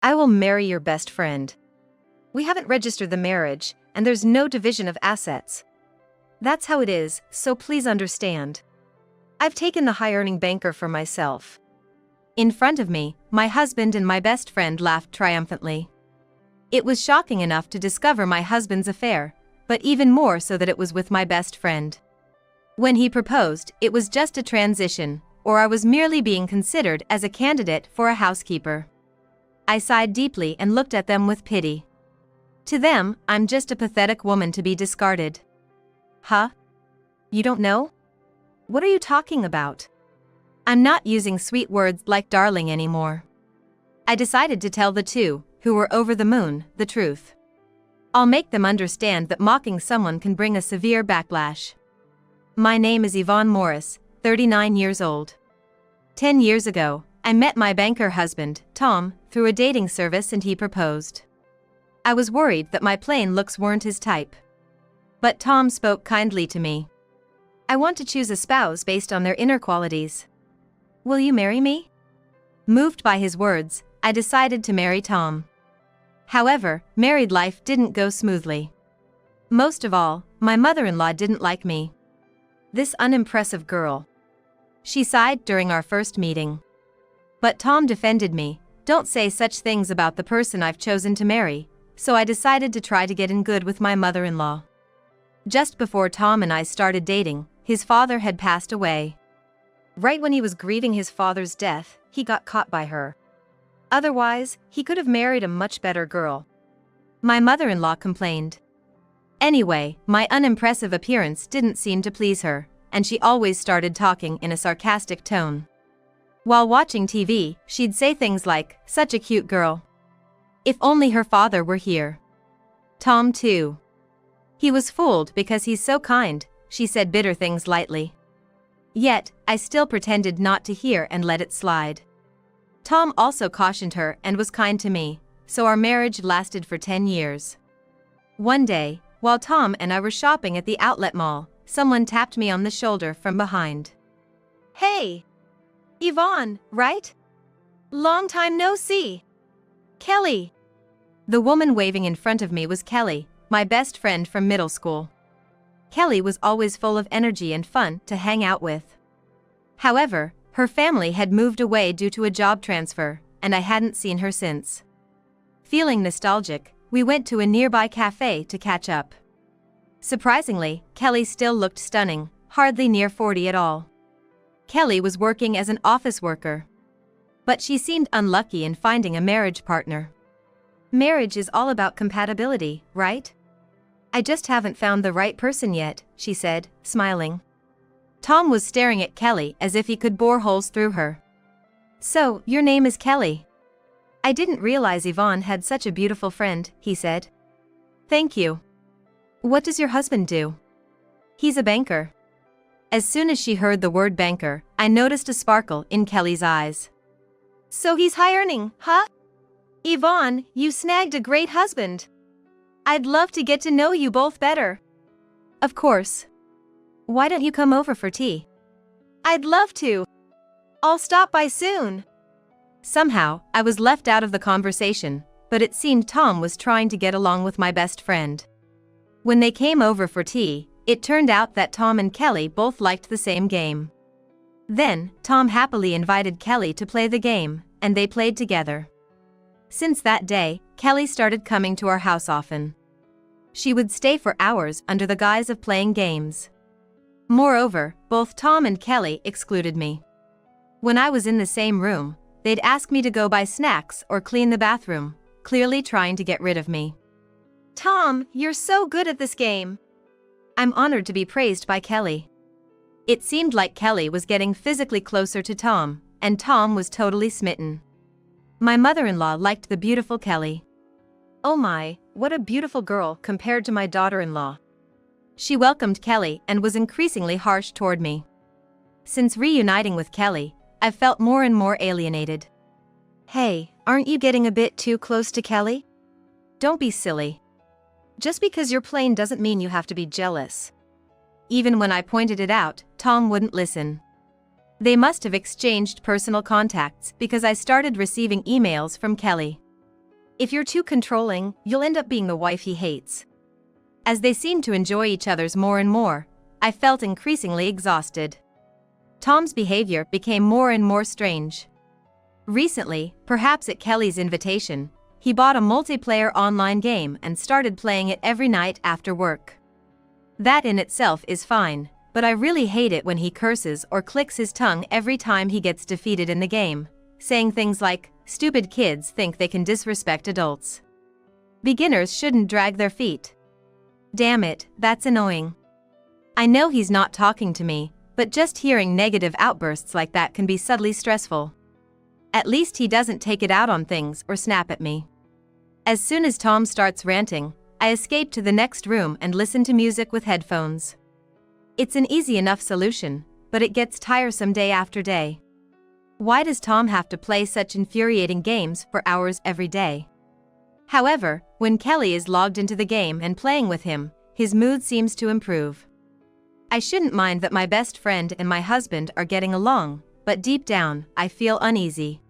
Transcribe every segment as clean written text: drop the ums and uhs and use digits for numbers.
I will marry your best friend. We haven't registered the marriage, and there's no division of assets. That's how it is, so please understand. I've taken the high-earning banker for myself. In front of me, my husband and my best friend laughed triumphantly. It was shocking enough to discover my husband's affair, but even more so that it was with my best friend. When he proposed, it was just a transition, or I was merely being considered as a candidate for a housekeeper. I sighed deeply and looked at them with pity. To them, I'm just a pathetic woman to be discarded. Huh? You don't know? What are you talking about? I'm not using sweet words like darling anymore. I decided to tell the two, who were over the moon, the truth. I'll make them understand that mocking someone can bring a severe backlash. My name is Yvonne Morris, 39 years old. 10 years ago, I met my banker husband, Tom, through a dating service and he proposed. I was worried that my plain looks weren't his type. But Tom spoke kindly to me. I want to choose a spouse based on their inner qualities. Will you marry me? Moved by his words, I decided to marry Tom. However, married life didn't go smoothly. Most of all, my mother-in-law didn't like me. This unimpressive girl. She sighed during our first meeting. But Tom defended me. Don't say such things about the person I've chosen to marry, so I decided to try to get in good with my mother-in-law. Just before Tom and I started dating, his father had passed away. Right when he was grieving his father's death, he got caught by her. Otherwise, he could have married a much better girl. My mother-in-law complained. Anyway, my unimpressive appearance didn't seem to please her, and she always started talking in a sarcastic tone. While watching TV, she'd say things like, "Such a cute girl. If only her father were here." Tom too. "He was fooled because he's so kind," she said bitter things lightly. Yet, I still pretended not to hear and let it slide. Tom also cautioned her and was kind to me, so our marriage lasted for 10 years. One day, while Tom and I were shopping at the outlet mall, someone tapped me on the shoulder from behind. "Hey! Yvonne, right? Long time no see. Kelly." The woman waving in front of me was Kelly, my best friend from middle school. Kelly was always full of energy and fun to hang out with. However, her family had moved away due to a job transfer, and I hadn't seen her since. Feeling nostalgic, we went to a nearby cafe to catch up. Surprisingly, Kelly still looked stunning, hardly near 40 at all. Kelly was working as an office worker. But she seemed unlucky in finding a marriage partner. Marriage is all about compatibility, right? I just haven't found the right person yet, she said, smiling. Tom was staring at Kelly as if he could bore holes through her. "So, your name is Kelly. I didn't realize Yvonne had such a beautiful friend," he said. "Thank you. What does your husband do?" "He's a banker." As soon as she heard the word banker, I noticed a sparkle in Kelly's eyes. "So he's high earning, huh? Yvonne, you snagged a great husband. I'd love to get to know you both better." "Of course. Why don't you come over for tea?" "I'd love to. I'll stop by soon." Somehow, I was left out of the conversation, but it seemed Tom was trying to get along with my best friend. When they came over for tea, it turned out that Tom and Kelly both liked the same game. Then, Tom happily invited Kelly to play the game, and they played together. Since that day, Kelly started coming to our house often. She would stay for hours under the guise of playing games. Moreover, both Tom and Kelly excluded me. When I was in the same room, they'd ask me to go buy snacks or clean the bathroom, clearly trying to get rid of me. "Tom, you're so good at this game." I'm honored to be praised by Kelly. It seemed like Kelly was getting physically closer to Tom, and Tom was totally smitten. My mother-in-law liked the beautiful Kelly. "Oh my, what a beautiful girl compared to my daughter-in-law." She welcomed Kelly and was increasingly harsh toward me. Since reuniting with Kelly, I've felt more and more alienated. "Hey, aren't you getting a bit too close to Kelly? Don't be silly. Just because you're plain doesn't mean you have to be jealous." Even when I pointed it out, Tom wouldn't listen. They must have exchanged personal contacts because I started receiving emails from Kelly. If you're too controlling, you'll end up being the wife he hates. As they seemed to enjoy each other's more and more, I felt increasingly exhausted. Tom's behavior became more and more strange. Recently, perhaps at Kelly's invitation, he bought a multiplayer online game and started playing it every night after work. That in itself is fine, but I really hate it when he curses or clicks his tongue every time he gets defeated in the game, saying things like, "Stupid kids think they can disrespect adults. Beginners shouldn't drag their feet." Damn it, that's annoying. I know he's not talking to me, but just hearing negative outbursts like that can be subtly stressful. At least he doesn't take it out on things or snap at me. As soon as Tom starts ranting, I escape to the next room and listen to music with headphones. It's an easy enough solution, but it gets tiresome day after day. Why does Tom have to play such infuriating games for hours every day? However, when Kelly is logged into the game and playing with him, his mood seems to improve. I shouldn't mind that my best friend and my husband are getting along, but deep down, I feel uneasy.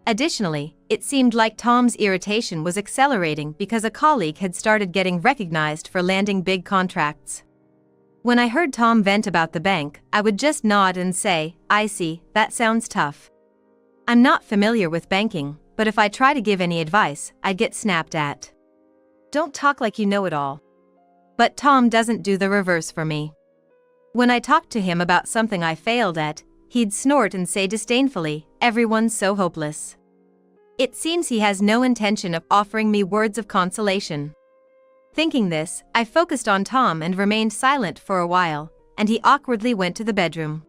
Additionally, it seemed like Tom's irritation was accelerating because a colleague had started getting recognized for landing big contracts. When I heard Tom vent about the bank, I would just nod and say, "I see, that sounds tough." I'm not familiar with banking, but if I try to give any advice, I'd get snapped at. Don't talk like you know it all. But Tom doesn't do the reverse for me. When I talked to him about something I failed at, he'd snort and say disdainfully, "Everyone's so hopeless." It seems he has no intention of offering me words of consolation. Thinking this, I focused on Tom and remained silent for a while, and he awkwardly went to the bedroom.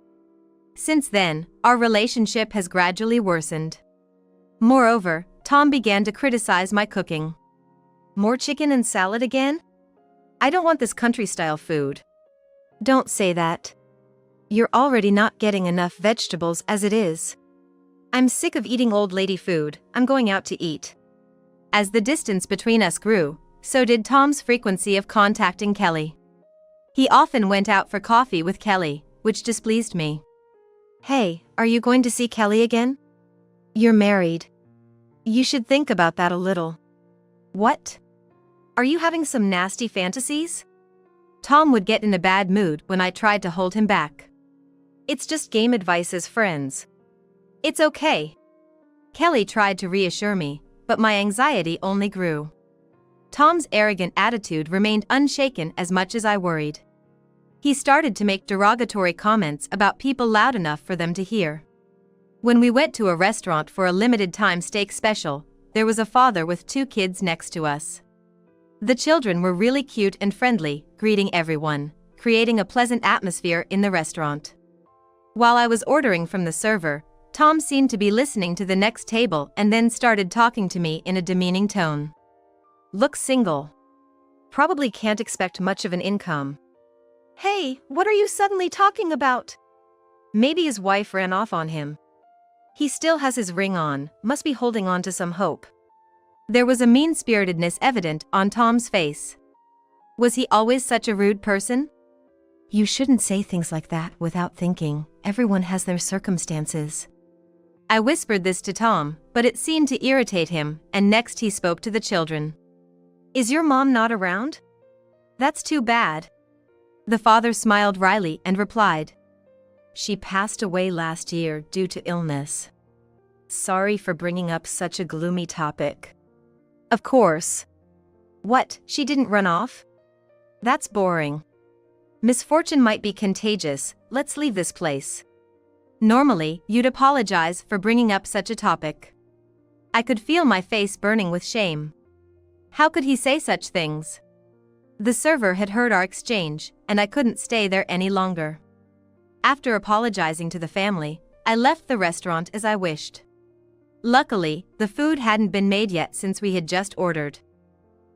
Since then, our relationship has gradually worsened. Moreover, Tom began to criticize my cooking. More chicken and salad again? I don't want this country-style food. Don't say that. You're already not getting enough vegetables as it is. I'm sick of eating old lady food, I'm going out to eat. As the distance between us grew, so did Tom's frequency of contacting Kelly. He often went out for coffee with Kelly, which displeased me. Hey, are you going to see Kelly again? You're married. You should think about that a little. What? Are you having some nasty fantasies? Tom would get in a bad mood when I tried to hold him back. It's just game advice as friends. It's okay. Kelly tried to reassure me, but my anxiety only grew. Tom's arrogant attitude remained unshaken as much as I worried. He started to make derogatory comments about people loud enough for them to hear. When we went to a restaurant for a limited-time steak special, there was a father with 2 kids next to us. The children were really cute and friendly, greeting everyone, creating a pleasant atmosphere in the restaurant. While I was ordering from the server, Tom seemed to be listening to the next table and then started talking to me in a demeaning tone. Looks single. Probably can't expect much of an income. Hey, what are you suddenly talking about? Maybe his wife ran off on him. He still has his ring on, must be holding on to some hope. There was a mean-spiritedness evident on Tom's face. Was he always such a rude person? You shouldn't say things like that without thinking. Everyone has their circumstances. I whispered this to Tom, but it seemed to irritate him, and next he spoke to the children. Is your mom not around? That's too bad. The father smiled wryly and replied. She passed away last year due to illness. Sorry for bringing up such a gloomy topic. Of course. What, she didn't run off? That's boring. Misfortune might be contagious, let's leave this place. Normally, you'd apologize for bringing up such a topic. I could feel my face burning with shame. How could he say such things? The server had heard our exchange, and I couldn't stay there any longer. After apologizing to the family, I left the restaurant as I wished. Luckily, the food hadn't been made yet since we had just ordered.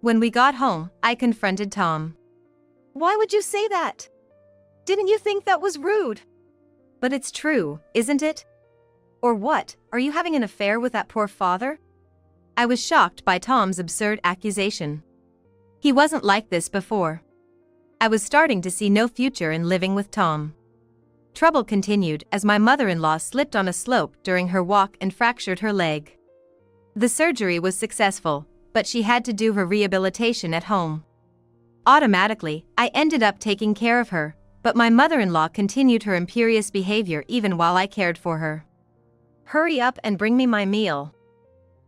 When we got home, I confronted Tom. Why would you say that? Didn't you think that was rude? But it's true, isn't it? Or what, are you having an affair with that poor father? I was shocked by Tom's absurd accusation. He wasn't like this before. I was starting to see no future in living with Tom. Trouble continued as my mother-in-law slipped on a slope during her walk and fractured her leg. The surgery was successful, but she had to do her rehabilitation at home. Automatically, I ended up taking care of her, but my mother-in-law continued her imperious behavior even while I cared for her. Hurry up and bring me my meal.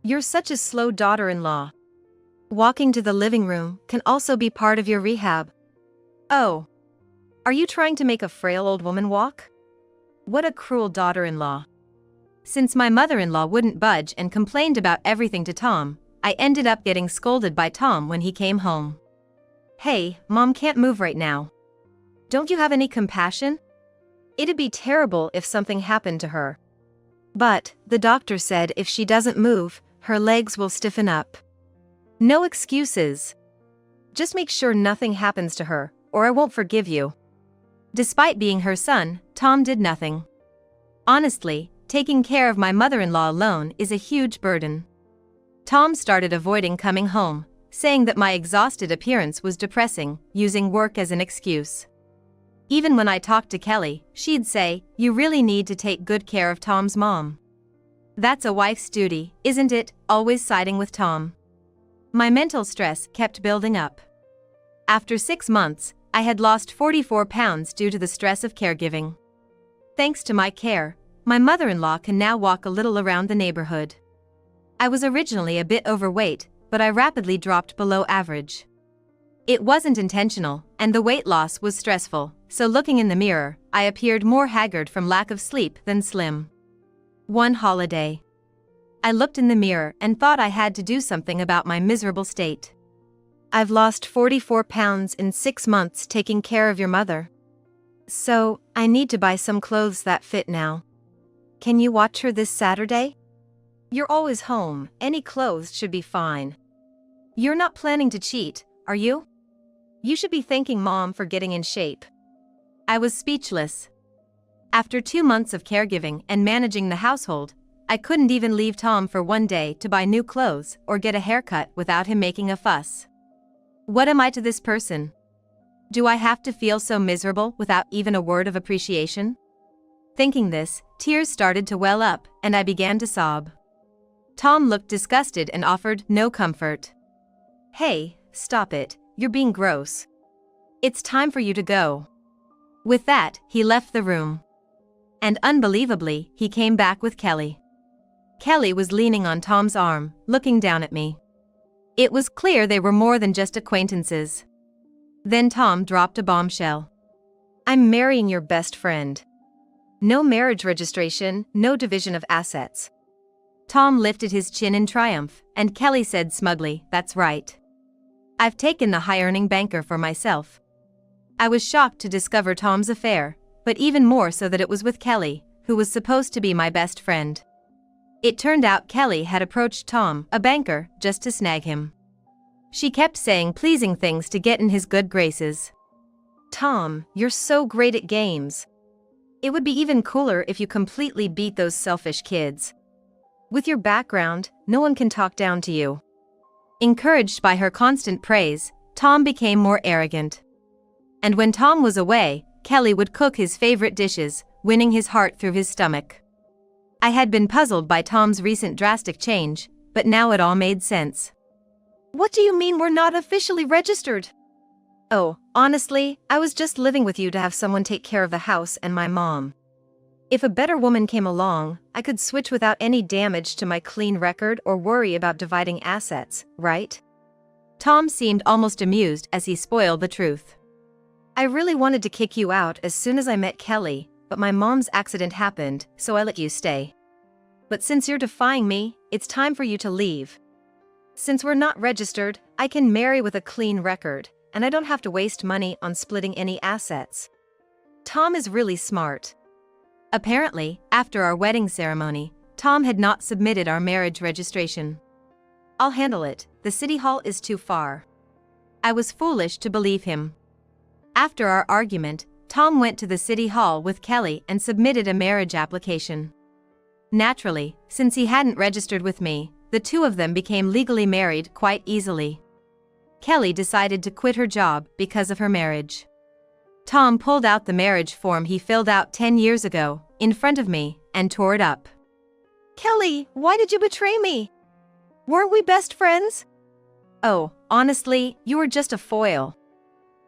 You're such a slow daughter-in-law. Walking to the living room can also be part of your rehab. Oh. Are you trying to make a frail old woman walk? What a cruel daughter-in-law. Since my mother-in-law wouldn't budge and complained about everything to Tom, I ended up getting scolded by Tom when he came home. Hey, Mom can't move right now. Don't you have any compassion? It'd be terrible if something happened to her. But, the doctor said if she doesn't move, her legs will stiffen up. No excuses. Just make sure nothing happens to her, or I won't forgive you. Despite being her son, Tom did nothing. Honestly, taking care of my mother-in-law alone is a huge burden. Tom started avoiding coming home, saying that my exhausted appearance was depressing, using work as an excuse. Even when I talked to Kelly, she'd say, "You really need to take good care of Tom's mom." That's a wife's duty, isn't it, always siding with Tom? My mental stress kept building up. After 6 months, I had lost 44 pounds due to the stress of caregiving. Thanks to my care, my mother-in-law can now walk a little around the neighborhood. I was originally a bit overweight, but I rapidly dropped below average. It wasn't intentional, and the weight loss was stressful, so looking in the mirror, I appeared more haggard from lack of sleep than slim. One holiday. I looked in the mirror and thought I had to do something about my miserable state. I've lost 44 pounds in 6 months taking care of your mother. So, I need to buy some clothes that fit now. Can you watch her this Saturday? You're always home, any clothes should be fine. You're not planning to cheat, are you? You should be thanking Mom for getting in shape. I was speechless. After 2 months of caregiving and managing the household, I couldn't even leave Tom for one day to buy new clothes or get a haircut without him making a fuss. What am I to this person? Do I have to feel so miserable without even a word of appreciation? Thinking this, tears started to well up, and I began to sob. Tom looked disgusted and offered no comfort. Hey, stop it, you're being gross. It's time for you to go. With that, he left the room. And unbelievably, he came back with Kelly. Kelly was leaning on Tom's arm, looking down at me. It was clear they were more than just acquaintances. Then Tom dropped a bombshell. I'm marrying your best friend. No marriage registration, no division of assets. Tom lifted his chin in triumph, and Kelly said smugly, "That's right. I've taken the high-earning banker for myself." I was shocked to discover Tom's affair, but even more so that it was with Kelly, who was supposed to be my best friend. It turned out Kelly had approached Tom, a banker, just to snag him. She kept saying pleasing things to get in his good graces. Tom, you're so great at games. It would be even cooler if you completely beat those selfish kids. With your background, no one can talk down to you. Encouraged by her constant praise, Tom became more arrogant. And when Tom was away, Kelly would cook his favorite dishes, winning his heart through his stomach. I had been puzzled by Tom's recent drastic change, but now it all made sense. What do you mean we're not officially registered? Oh, honestly, I was just living with you to have someone take care of the house and my mom. If a better woman came along, I could switch without any damage to my clean record or worry about dividing assets, right? Tom seemed almost amused as he spoiled the truth. I really wanted to kick you out as soon as I met Kelly, but my mom's accident happened, so I let you stay. But since you're defying me, it's time for you to leave. Since we're not registered, I can marry with a clean record, and I don't have to waste money on splitting any assets. Tom is really smart. Apparently, after our wedding ceremony, Tom had not submitted our marriage registration. I'll handle it, the city hall is too far. I was foolish to believe him. After our argument, Tom went to the city hall with Kelly and submitted a marriage application. Naturally, since he hadn't registered with me, the two of them became legally married quite easily. Kelly decided to quit her job because of her marriage. Tom pulled out the marriage form he filled out 10 years ago, in front of me, and tore it up. Kelly, why did you betray me? Weren't we best friends? Oh, honestly, you were just a foil.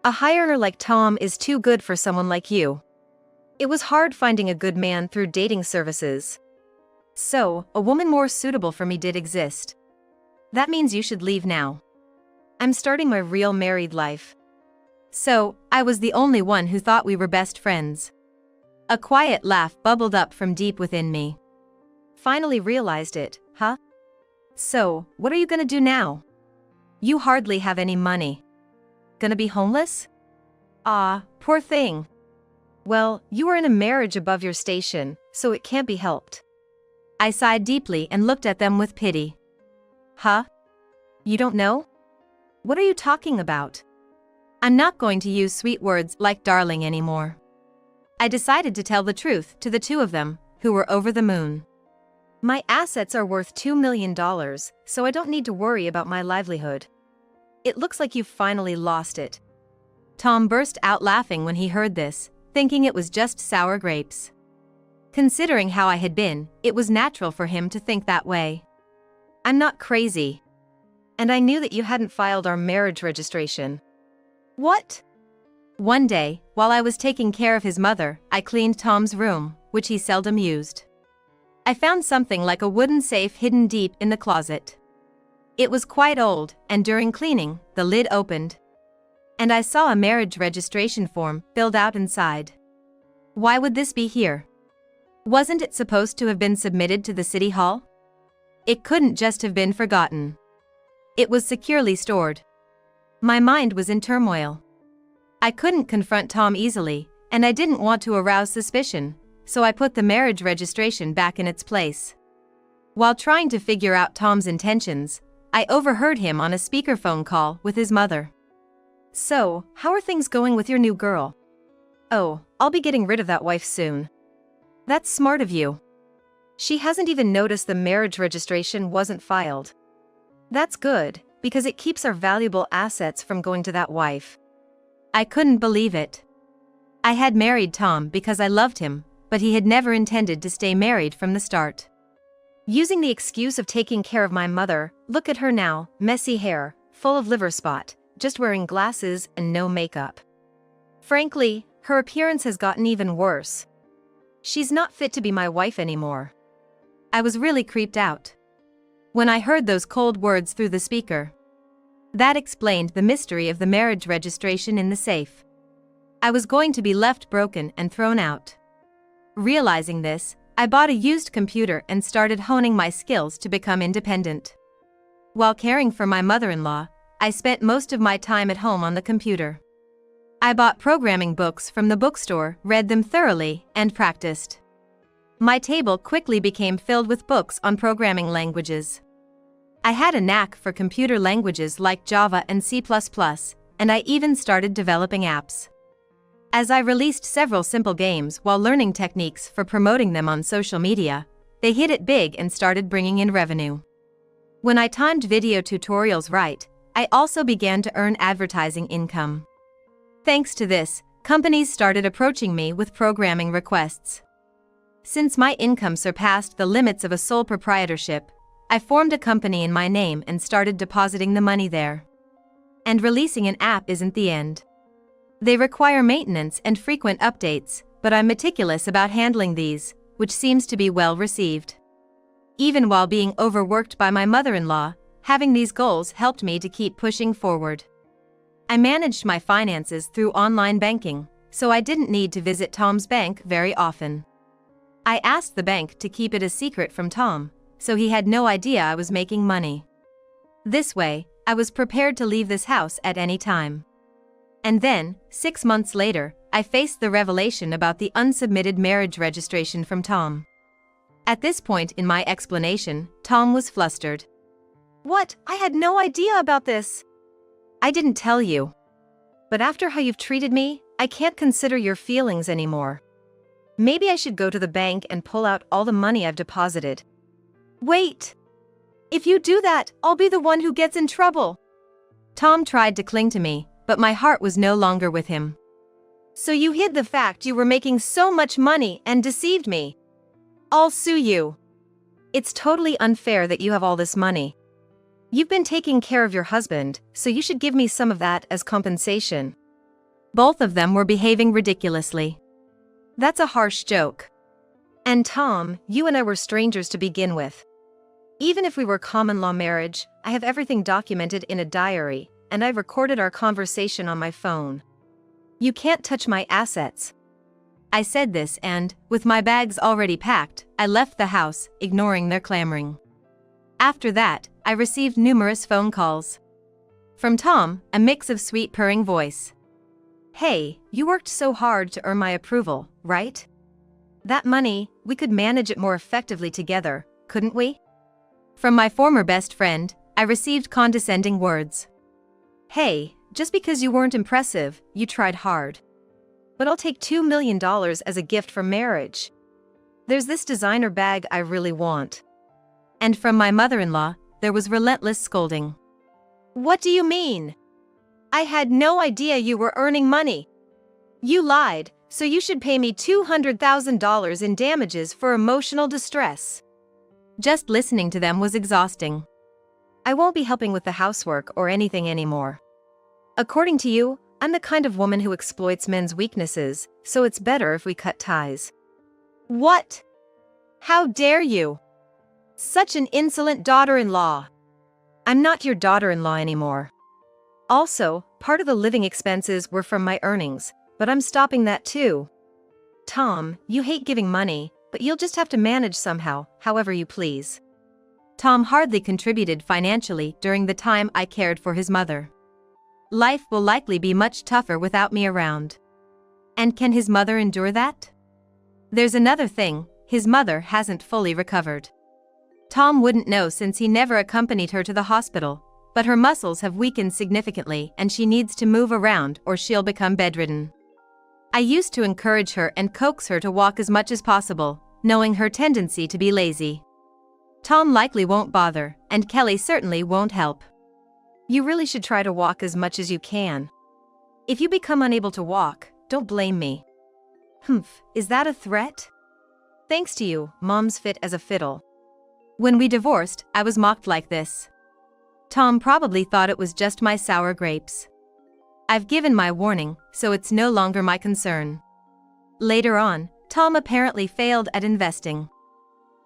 A high earner like Tom is too good for someone like you. It was hard finding a good man through dating services. So, a woman more suitable for me did exist. That means you should leave now. I'm starting my real married life. So, I was the only one who thought we were best friends. A quiet laugh bubbled up from deep within me. Finally realized it, huh? So, what are you gonna do now? You hardly have any money. Gonna be homeless? Ah, poor thing. Well, you are in a marriage above your station, so it can't be helped. I sighed deeply and looked at them with pity. Huh? You don't know? What are you talking about? I'm not going to use sweet words like darling anymore. I decided to tell the truth to the two of them, who were over the moon. My assets are worth $2 million, so I don't need to worry about my livelihood. It looks like you've finally lost it. Tom burst out laughing when he heard this, thinking it was just sour grapes. Considering how I had been, it was natural for him to think that way. I'm not crazy. And I knew that you hadn't filed our marriage registration. What? One day, while I was taking care of his mother, I cleaned Tom's room, which he seldom used. I found something like a wooden safe hidden deep in the closet. It was quite old, and during cleaning, the lid opened. And I saw a marriage registration form filled out inside. Why would this be here? Wasn't it supposed to have been submitted to the city hall? It couldn't just have been forgotten. It was securely stored. My mind was in turmoil. I couldn't confront Tom easily, and I didn't want to arouse suspicion, so I put the marriage registration back in its place. While trying to figure out Tom's intentions, I overheard him on a speakerphone call with his mother. So, how are things going with your new girl? Oh, I'll be getting rid of that wife soon. That's smart of you. She hasn't even noticed the marriage registration wasn't filed. That's good, because it keeps our valuable assets from going to that wife. I couldn't believe it. I had married Tom because I loved him, but he had never intended to stay married from the start. Using the excuse of taking care of my mother, look at her now, messy hair, full of liver spot, just wearing glasses and no makeup. Frankly, her appearance has gotten even worse. She's not fit to be my wife anymore. I was really creeped out when I heard those cold words through the speaker. That explained the mystery of the marriage registration in the safe. I was going to be left broken and thrown out. Realizing this, I bought a used computer and started honing my skills to become independent. While caring for my mother-in-law, I spent most of my time at home on the computer. I bought programming books from the bookstore, read them thoroughly, and practiced. My table quickly became filled with books on programming languages. I had a knack for computer languages like Java and C++, and I even started developing apps. As I released several simple games while learning techniques for promoting them on social media, they hit it big and started bringing in revenue. When I timed video tutorials right, I also began to earn advertising income. Thanks to this, companies started approaching me with programming requests. Since my income surpassed the limits of a sole proprietorship, I formed a company in my name and started depositing the money there. And releasing an app isn't the end. They require maintenance and frequent updates, but I'm meticulous about handling these, which seems to be well received. Even while being overworked by my mother-in-law, having these goals helped me to keep pushing forward. I managed my finances through online banking, so I didn't need to visit Tom's bank very often. I asked the bank to keep it a secret from Tom, so he had no idea I was making money. This way, I was prepared to leave this house at any time. And then, 6 months later, I faced the revelation about the unsubmitted marriage registration from Tom. At this point in my explanation, Tom was flustered. What? I had no idea about this. I didn't tell you. But after how you've treated me, I can't consider your feelings anymore. Maybe I should go to the bank and pull out all the money I've deposited. Wait! If you do that, I'll be the one who gets in trouble. Tom tried to cling to me, but my heart was no longer with him. So you hid the fact you were making so much money and deceived me. I'll sue you. It's totally unfair that you have all this money. You've been taking care of your husband, so you should give me some of that as compensation. Both of them were behaving ridiculously. That's a harsh joke. And Tom, you and I were strangers to begin with. Even if we were common law marriage, I have everything documented in a diary, and I've recorded our conversation on my phone. You can't touch my assets. I said this and, with my bags already packed, I left the house, ignoring their clamoring. After that, I received numerous phone calls. From Tom, a mix of sweet purring voice. Hey, you worked so hard to earn my approval, right? That money, we could manage it more effectively together, couldn't we? From my former best friend, I received condescending words. Hey, just because you weren't impressive, you tried hard. But I'll take $2 million as a gift for marriage. There's this designer bag I really want. And from my mother-in-law, there was relentless scolding. What do you mean? I had no idea you were earning money. You lied, so you should pay me $200,000 in damages for emotional distress. Just listening to them was exhausting. I won't be helping with the housework or anything anymore. According to you, I'm the kind of woman who exploits men's weaknesses, so it's better if we cut ties. What? How dare you? Such an insolent daughter-in-law. I'm not your daughter-in-law anymore. Also, part of the living expenses were from my earnings, but I'm stopping that too. Tom, you hate giving money, but you'll just have to manage somehow, however you please. Tom hardly contributed financially during the time I cared for his mother. Life will likely be much tougher without me around. And can his mother endure that? There's another thing, his mother hasn't fully recovered. Tom wouldn't know since he never accompanied her to the hospital, but her muscles have weakened significantly and she needs to move around or she'll become bedridden. I used to encourage her and coax her to walk as much as possible, knowing her tendency to be lazy. Tom likely won't bother, and Kelly certainly won't help. You really should try to walk as much as you can. If you become unable to walk, don't blame me. Humph, is that a threat? Thanks to you, Mom's fit as a fiddle. When we divorced, I was mocked like this. Tom probably thought it was just my sour grapes. I've given my warning, so it's no longer my concern. Later on, Tom apparently failed at investing.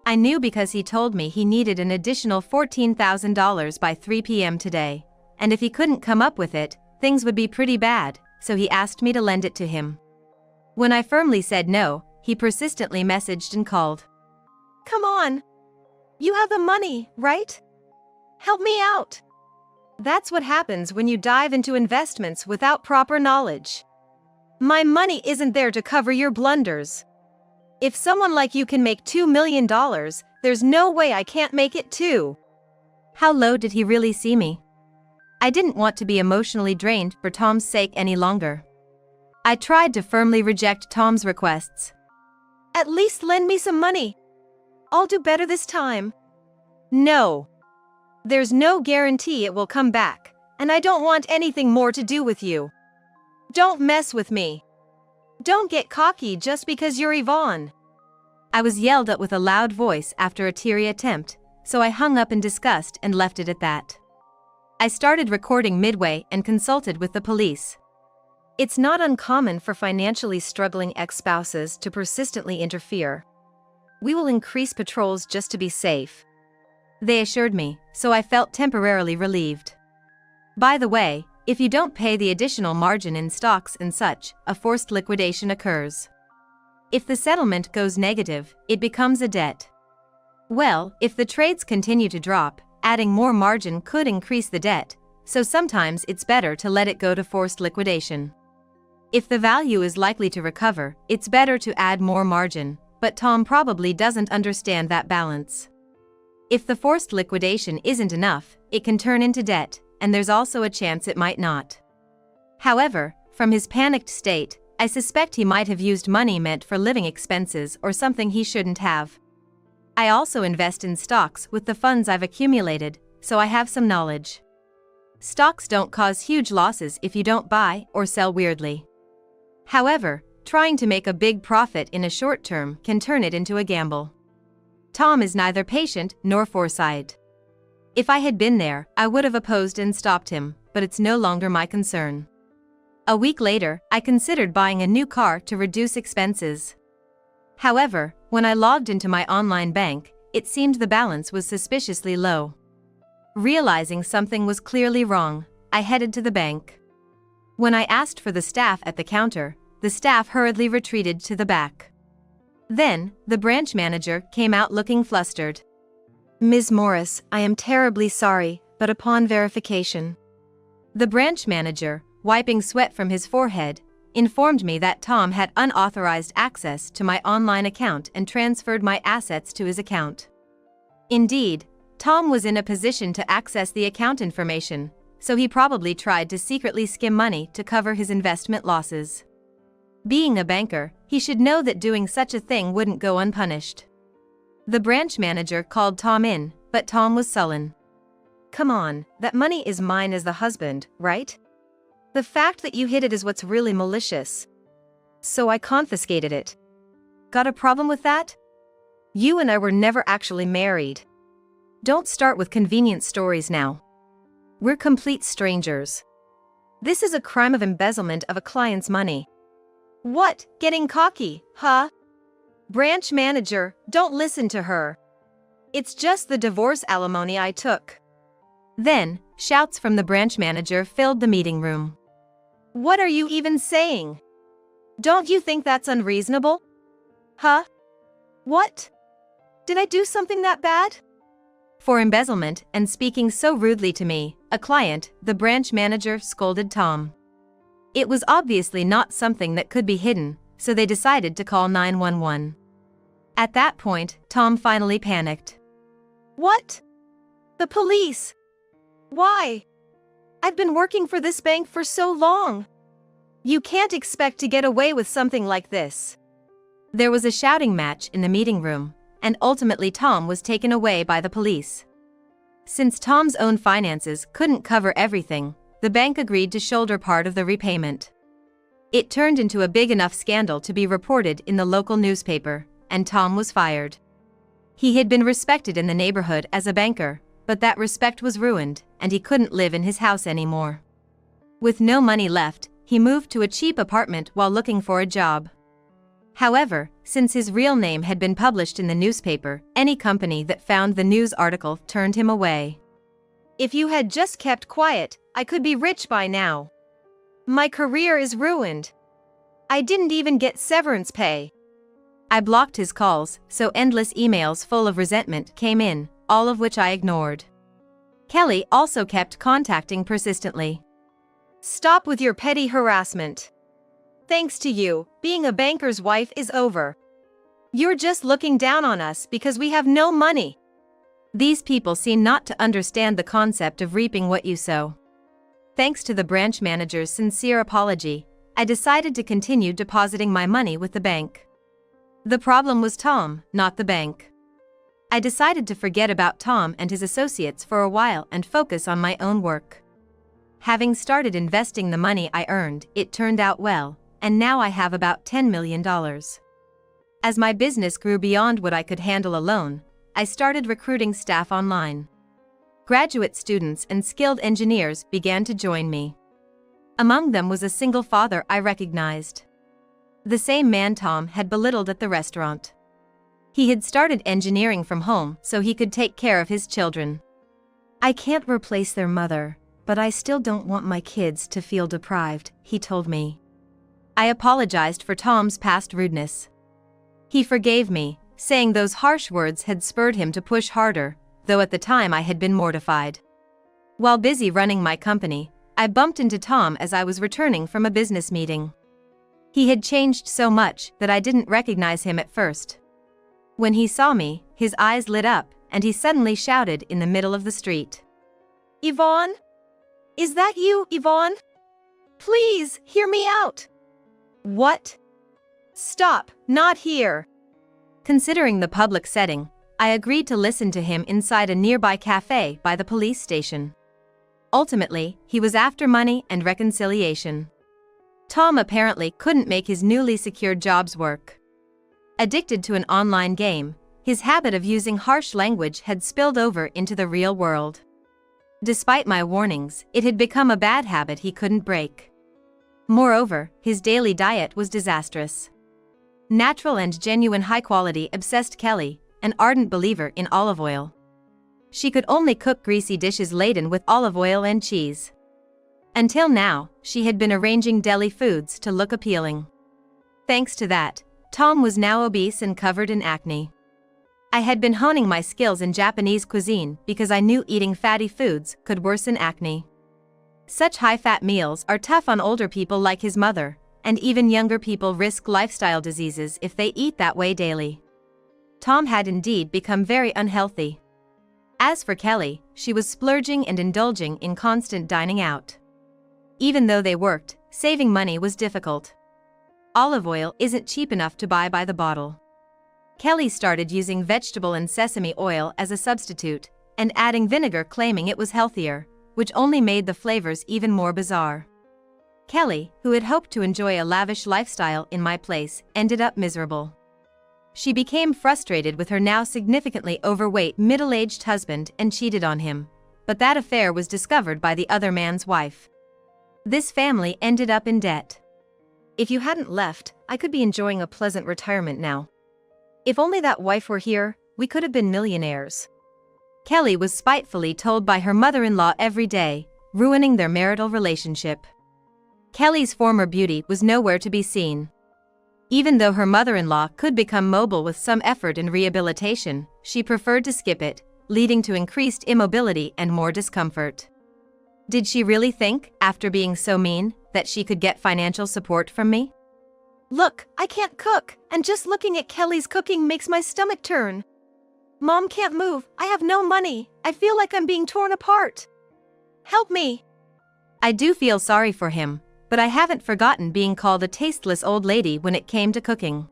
I knew because he told me he needed an additional $14,000 by 3 p.m. today, and if he couldn't come up with it, things would be pretty bad, so he asked me to lend it to him. When I firmly said no, he persistently messaged and called. Come on! You have the money, right? Help me out! That's what happens when you dive into investments without proper knowledge. My money isn't there to cover your blunders. If someone like you can make $2 million, there's no way I can't make it too. How low did he really see me? I didn't want to be emotionally drained for Tom's sake any longer. I tried to firmly reject Tom's requests. At least lend me some money. I'll do better this time. No. There's no guarantee it will come back, and I don't want anything more to do with you. Don't mess with me. Don't get cocky just because you're Yvonne. I was yelled at with a loud voice after a teary attempt, so I hung up in disgust and left it at that. I started recording midway and consulted with the police. It's not uncommon for financially struggling ex-spouses to persistently interfere. We will increase patrols just to be safe. They assured me, so I felt temporarily relieved. By the way, if you don't pay the additional margin in stocks and such, a forced liquidation occurs. If the settlement goes negative, it becomes a debt. Well, if the trades continue to drop, adding more margin could increase the debt, so sometimes it's better to let it go to forced liquidation. If the value is likely to recover, it's better to add more margin, but Tom probably doesn't understand that balance. If the forced liquidation isn't enough, it can turn into debt, and there's also a chance it might not. However, from his panicked state, I suspect he might have used money meant for living expenses or something he shouldn't have. I also invest in stocks with the funds I've accumulated, so I have some knowledge. Stocks don't cause huge losses if you don't buy or sell weirdly. However, trying to make a big profit in a short term can turn it into a gamble. Tom is neither patient nor foresight. If I had been there, I would have opposed and stopped him, but it's no longer my concern. A week later, I considered buying a new car to reduce expenses. However, when I logged into my online bank, it seemed the balance was suspiciously low. Realizing something was clearly wrong, I headed to the bank. When I asked for the staff at the counter, the staff hurriedly retreated to the back. Then, the branch manager came out looking flustered. "Ms. Morris, I am terribly sorry, but upon verification." The branch manager, wiping sweat from his forehead, informed me that Tom had unauthorized access to my online account and transferred my assets to his account. Indeed, Tom was in a position to access the account information, so he probably tried to secretly skim money to cover his investment losses. Being a banker, he should know that doing such a thing wouldn't go unpunished. The branch manager called Tom in, but Tom was sullen. "Come on, that money is mine as the husband, right? The fact that you hid it is what's really malicious. So I confiscated it. Got a problem with that? You and I were never actually married. Don't start with convenient stories now. We're complete strangers. This is a crime of embezzlement of a client's money." "What, getting cocky, huh? Branch manager, don't listen to her. It's just the divorce alimony I took." Then, shouts from the branch manager filled the meeting room. "What are you even saying? Don't you think that's unreasonable? Huh? What? Did I do something that bad?" For embezzlement and speaking so rudely to me, a client, the branch manager scolded Tom. It was obviously not something that could be hidden, so they decided to call 911. At that point, Tom finally panicked. "What? The police? Why? I've been working for this bank for so long. You can't expect to get away with something like this." There was a shouting match in the meeting room, and ultimately Tom was taken away by the police. Since Tom's own finances couldn't cover everything, the bank agreed to shoulder part of the repayment. It turned into a big enough scandal to be reported in the local newspaper, and Tom was fired. He had been respected in the neighborhood as a banker, but that respect was ruined, and he couldn't live in his house anymore. With no money left, he moved to a cheap apartment while looking for a job. However, since his real name had been published in the newspaper, any company that found the news article turned him away. "If you had just kept quiet, I could be rich by now. My career is ruined. I didn't even get severance pay." I blocked his calls, so endless emails full of resentment came in, all of which I ignored. Kelly also kept contacting persistently. "Stop with your petty harassment. Thanks to you, being a banker's wife is over. You're just looking down on us because we have no money." These people seem not to understand the concept of reaping what you sow. Thanks to the branch manager's sincere apology, I decided to continue depositing my money with the bank. The problem was Tom, not the bank. I decided to forget about Tom and his associates for a while and focus on my own work. Having started investing the money I earned, it turned out well, and now I have about $10 million. As my business grew beyond what I could handle alone, I started recruiting staff online. Graduate students and skilled engineers began to join me. Among them was a single father I recognized. The same man Tom had belittled at the restaurant. He had started engineering from home so he could take care of his children. "I can't replace their mother, but I still don't want my kids to feel deprived," he told me. I apologized for Tom's past rudeness. He forgave me, saying those harsh words had spurred him to push harder, though at the time I had been mortified. While busy running my company, I bumped into Tom as I was returning from a business meeting. He had changed so much that I didn't recognize him at first. When he saw me, his eyes lit up, and he suddenly shouted in the middle of the street. "Yvonne? Is that you, Yvonne? Please, hear me out." "What? Stop, not here." Considering the public setting, I agreed to listen to him inside a nearby cafe by the police station. Ultimately, he was after money and reconciliation. Tom apparently couldn't make his newly secured jobs work. Addicted to an online game, his habit of using harsh language had spilled over into the real world. Despite my warnings, it had become a bad habit he couldn't break. Moreover, his daily diet was disastrous. Natural and genuine high-quality obsessed Kelly, an ardent believer in olive oil. She could only cook greasy dishes laden with olive oil and cheese. Until now, she had been arranging deli foods to look appealing. Thanks to that, Tom was now obese and covered in acne. I had been honing my skills in Japanese cuisine because I knew eating fatty foods could worsen acne. Such high-fat meals are tough on older people like his mother, and even younger people risk lifestyle diseases if they eat that way daily. Tom had indeed become very unhealthy. As for Kelly, she was splurging and indulging in constant dining out. Even though they worked, saving money was difficult. Olive oil isn't cheap enough to buy by the bottle. Kelly started using vegetable and sesame oil as a substitute, and adding vinegar, claiming it was healthier, which only made the flavors even more bizarre. Kelly, who had hoped to enjoy a lavish lifestyle in my place, ended up miserable. She became frustrated with her now significantly overweight middle-aged husband and cheated on him, but that affair was discovered by the other man's wife. This family ended up in debt. If you hadn't left, I could be enjoying a pleasant retirement now. If only that wife were here, we could have been millionaires. Kelly was spitefully told by her mother-in-law every day, ruining their marital relationship. Kelly's former beauty was nowhere to be seen. Even though her mother-in-law could become mobile with some effort in rehabilitation, she preferred to skip it, leading to increased immobility and more discomfort. Did she really think, after being so mean, that she could get financial support from me? Look, I can't cook, and just looking at Kelly's cooking makes my stomach turn. Mom can't move, I have no money, I feel like I'm being torn apart. Help me! I do feel sorry for him, but I haven't forgotten being called a tasteless old lady when it came to cooking.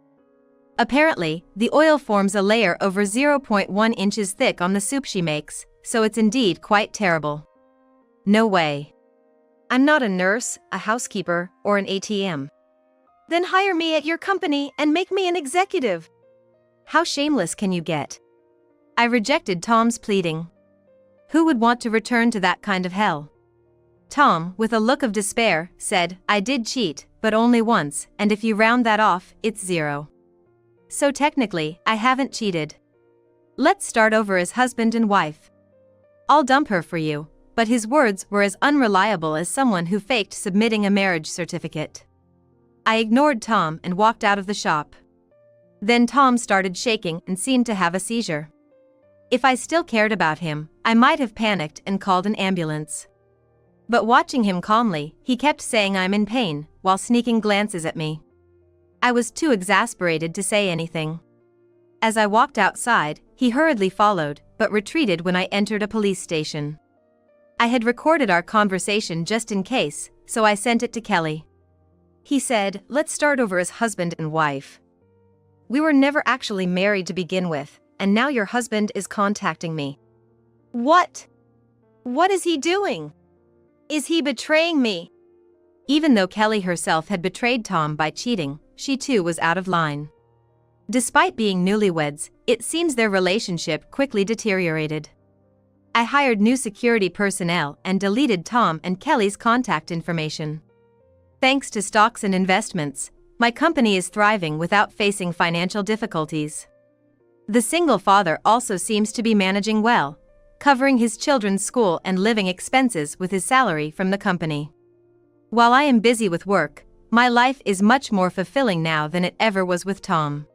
Apparently, the oil forms a layer over 0.1 inches thick on the soup she makes, so it's indeed quite terrible. No way. I'm not a nurse, a housekeeper, or an ATM. Then hire me at your company and make me an executive. How shameless can you get? I rejected Tom's pleading. Who would want to return to that kind of hell? Tom, with a look of despair, said, I did cheat, but only once, and if you round that off, it's 0. So technically, I haven't cheated. Let's start over as husband and wife. I'll dump her for you, but his words were as unreliable as someone who faked submitting a marriage certificate. I ignored Tom and walked out of the shop. Then Tom started shaking and seemed to have a seizure. If I still cared about him, I might have panicked and called an ambulance. But watching him calmly, he kept saying I'm in pain, while sneaking glances at me. I was too exasperated to say anything. As I walked outside, he hurriedly followed, but retreated when I entered a police station. I had recorded our conversation just in case, so I sent it to Kelly. He said, let's start over as husband and wife. We were never actually married to begin with, and now your husband is contacting me. What? What is he doing? Is he betraying me? Even though Kelly herself had betrayed Tom by cheating, she too was out of line. Despite being newlyweds, it seems their relationship quickly deteriorated. I hired new security personnel and deleted Tom and Kelly's contact information. Thanks to stocks and investments, my company is thriving without facing financial difficulties. The single father also seems to be managing well, covering his children's school and living expenses with his salary from the company. While I am busy with work, my life is much more fulfilling now than it ever was with Tom.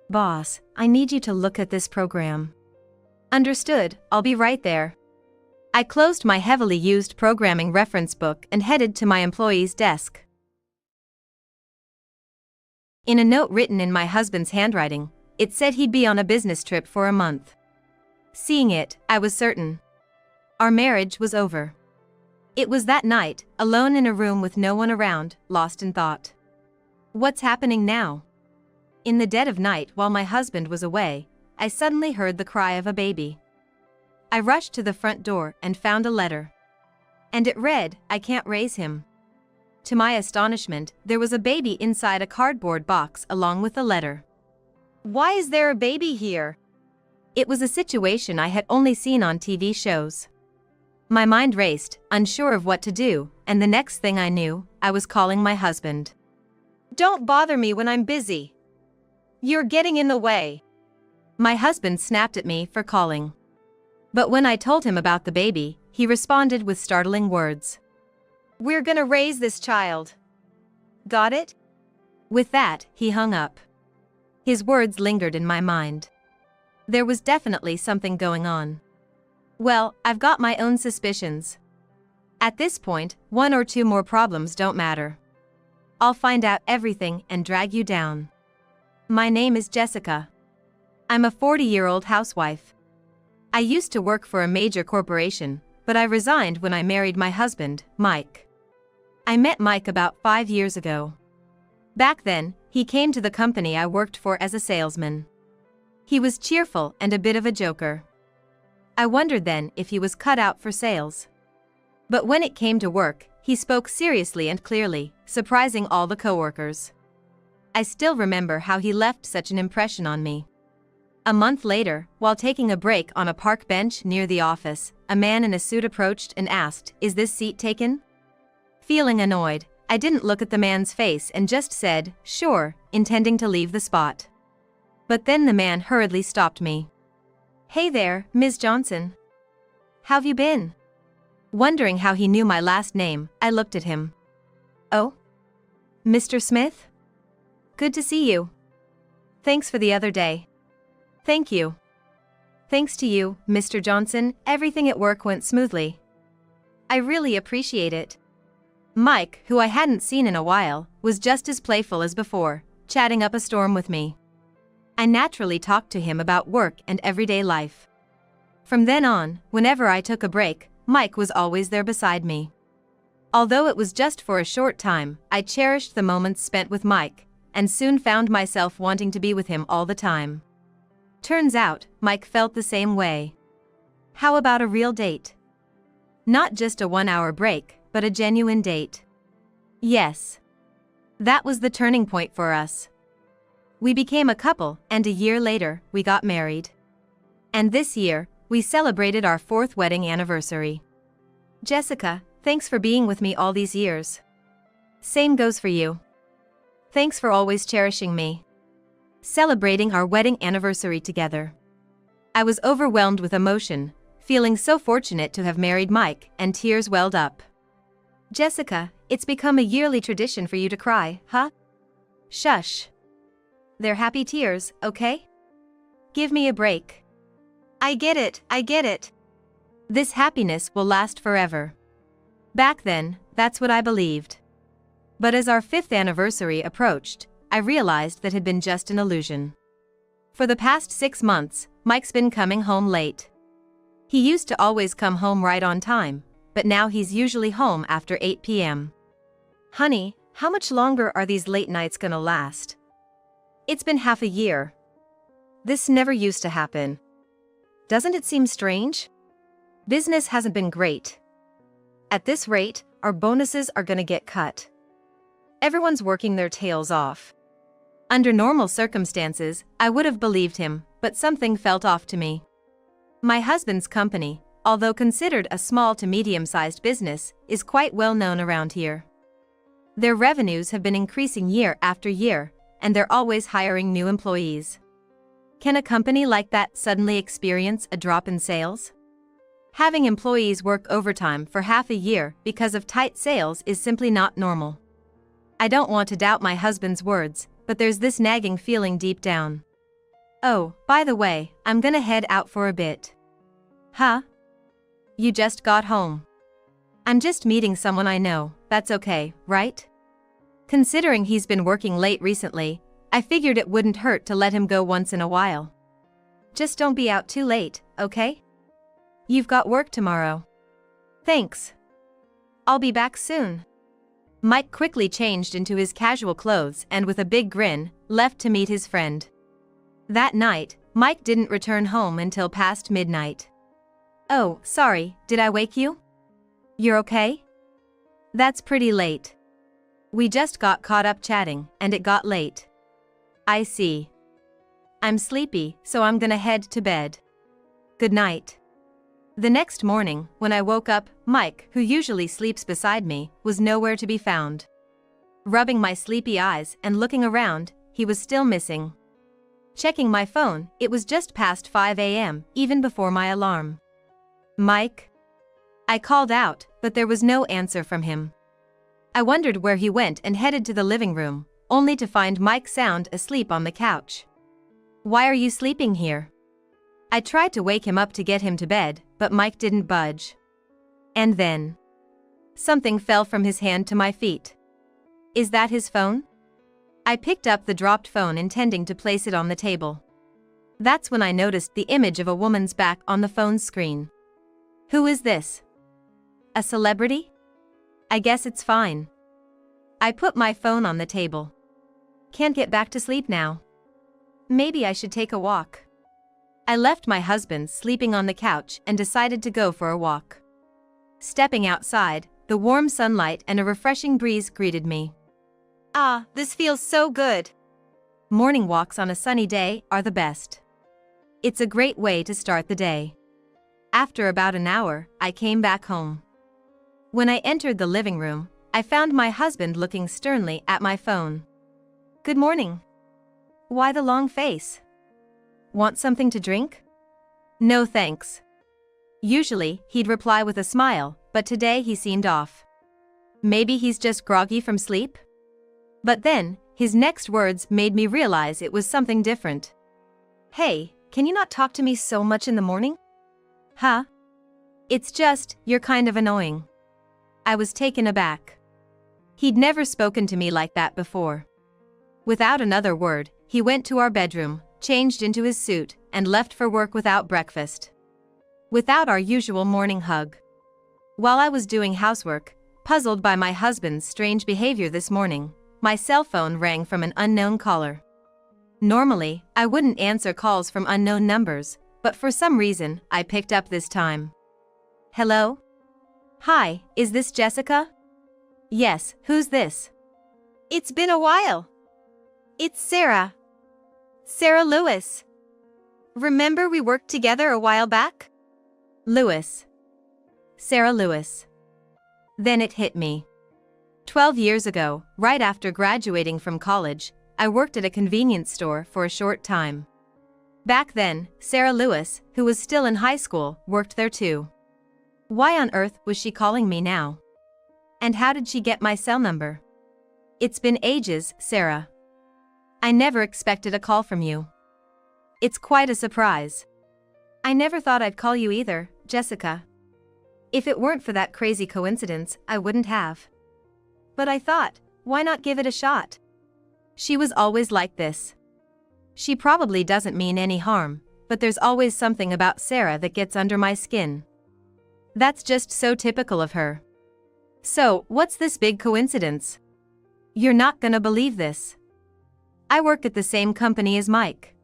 Boss, I need you to look at this program. Understood, I'll be right there. I closed my heavily used programming reference book and headed to my employee's desk. In a note written in my husband's handwriting, it said he'd be on a business trip for a month. Seeing it, I was certain. Our marriage was over. It was that night, alone in a room with no one around, lost in thought. What's happening now? In the dead of night while my husband was away, I suddenly heard the cry of a baby. I rushed to the front door and found a letter. And it read, I can't raise him. To my astonishment, there was a baby inside a cardboard box along with the letter. Why is there a baby here? It was a situation I had only seen on TV shows. My mind raced, unsure of what to do, and the next thing I knew, I was calling my husband. Don't bother me when I'm busy. You're getting in the way. My husband snapped at me for calling. But when I told him about the baby, he responded with startling words. We're gonna raise this child. Got it? With that, he hung up. His words lingered in my mind. There was definitely something going on. Well, I've got my own suspicions. At this point, 1 or 2 more problems don't matter. I'll find out everything and drag you down. My name is Jessica. I'm a 40-year-old housewife. I used to work for a major corporation, but I resigned when I married my husband, Mike. I met Mike about 5 years ago. Back then, he came to the company I worked for as a salesman. He was cheerful and a bit of a joker. I wondered then if he was cut out for sales. But when it came to work, he spoke seriously and clearly, surprising all the coworkers. I still remember how he left such an impression on me. A month later, while taking a break on a park bench near the office, a man in a suit approached and asked, "Is this seat taken?" Feeling annoyed, I didn't look at the man's face and just said, "Sure," intending to leave the spot. But then the man hurriedly stopped me. "Hey there, Ms. Johnson. How've you been?" Wondering how he knew my last name, I looked at him. "Oh? Mr. Smith? Good to see you. Thanks for the other day." "Thank you." "Thanks to you, Mr. Johnson, everything at work went smoothly. I really appreciate it." Mike, who I hadn't seen in a while, was just as playful as before, chatting up a storm with me. I naturally talked to him about work and everyday life. From then on, whenever I took a break, Mike was always there beside me. Although it was just for a short time, I cherished the moments spent with Mike, and soon found myself wanting to be with him all the time. Turns out, Mike felt the same way. How about a real date? Not just a 1-hour break, but a genuine date. Yes. That was the turning point for us. We became a couple, and a year later, we got married. And this year, we celebrated our 4th wedding anniversary. Jessica, thanks for being with me all these years. Same goes for you. Thanks for always cherishing me. Celebrating our wedding anniversary together. I was overwhelmed with emotion, feeling so fortunate to have married Mike, and tears welled up. Jessica, it's become a yearly tradition for you to cry, huh? Shush. They're happy tears, okay? Give me a break. I get it. This happiness will last forever. Back then, that's what I believed. But as our 5th anniversary approached, I realized that had been just an illusion. For the past 6 months, Mike's been coming home late. He used to always come home right on time, but now he's usually home after 8 p.m. Honey, how much longer are these late nights gonna last? It's been half a year. This never used to happen. Doesn't it seem strange? Business hasn't been great. At this rate, our bonuses are gonna get cut. Everyone's working their tails off. Under normal circumstances, I would have believed him, but something felt off to me. My husband's company, although considered a small to medium-sized business, is quite well known around here. Their revenues have been increasing year after year, and they're always hiring new employees. Can a company like that suddenly experience a drop in sales? Having employees work overtime for half a year because of tight sales is simply not normal. I don't want to doubt my husband's words, but there's this nagging feeling deep down. Oh, by the way, I'm gonna head out for a bit. Huh? You just got home. I'm just meeting someone I know, that's okay, right? Considering he's been working late recently, I figured it wouldn't hurt to let him go once in a while. Just don't be out too late, okay? You've got work tomorrow. Thanks. I'll be back soon. Mike quickly changed into his casual clothes and with a big grin, left to meet his friend. That night, Mike didn't return home until past midnight. Oh, sorry, did I wake you? You're okay? That's pretty late. We just got caught up chatting, and it got late. I see. I'm sleepy, so I'm gonna head to bed. Good night. The next morning, when I woke up, Mike, who usually sleeps beside me, was nowhere to be found. Rubbing my sleepy eyes and looking around, he was still missing. Checking my phone, it was just past 5 a.m., even before my alarm. Mike? I called out, but there was no answer from him. I wondered where he went and headed to the living room, only to find Mike sound asleep on the couch. Why are you sleeping here? I tried to wake him up to get him to bed, but Mike didn't budge. And then something fell from his hand to my feet. Is that his phone? I picked up the dropped phone intending to place it on the table. That's when I noticed the image of a woman's back on the phone's screen. Who is this? A celebrity? I guess it's fine. I put my phone on the table. Can't get back to sleep now. Maybe I should take a walk. I left my husband sleeping on the couch and decided to go for a walk. Stepping outside, the warm sunlight and a refreshing breeze greeted me. Ah, this feels so good. Morning walks on a sunny day are the best. It's a great way to start the day. After about an hour, I came back home. When I entered the living room, I found my husband looking sternly at my phone. Good morning. Why the long face? Want something to drink? No thanks. Usually, he'd reply with a smile, but today he seemed off. Maybe he's just groggy from sleep? But then, his next words made me realize it was something different. Hey, can you not talk to me so much in the morning? Huh? It's just, you're kind of annoying. I was taken aback. He'd never spoken to me like that before. Without another word, he went to our bedroom, changed into his suit, and left for work without breakfast. Without our usual morning hug. While I was doing housework, puzzled by my husband's strange behavior this morning, my cell phone rang from an unknown caller. Normally, I wouldn't answer calls from unknown numbers, but for some reason, I picked up this time. Hello? Hi, is this Jessica? Yes, who's this? It's been a while. It's Sarah. Sarah Lewis. Remember we worked together a while back? Lewis. Sarah Lewis. Then it hit me. 12 years ago, right after graduating from college, I worked at a convenience store for a short time. Back then, Sarah Lewis, who was still in high school, worked there too. Why on earth was she calling me now? And how did she get my cell number? It's been ages, Sarah. I never expected a call from you. It's quite a surprise. I never thought I'd call you either, Jessica. If it weren't for that crazy coincidence, I wouldn't have. But I thought, why not give it a shot? She was always like this. She probably doesn't mean any harm, but there's always something about Sarah that gets under my skin. That's just so typical of her. So, what's this big coincidence? You're not gonna believe this. I work at the same company as Mike.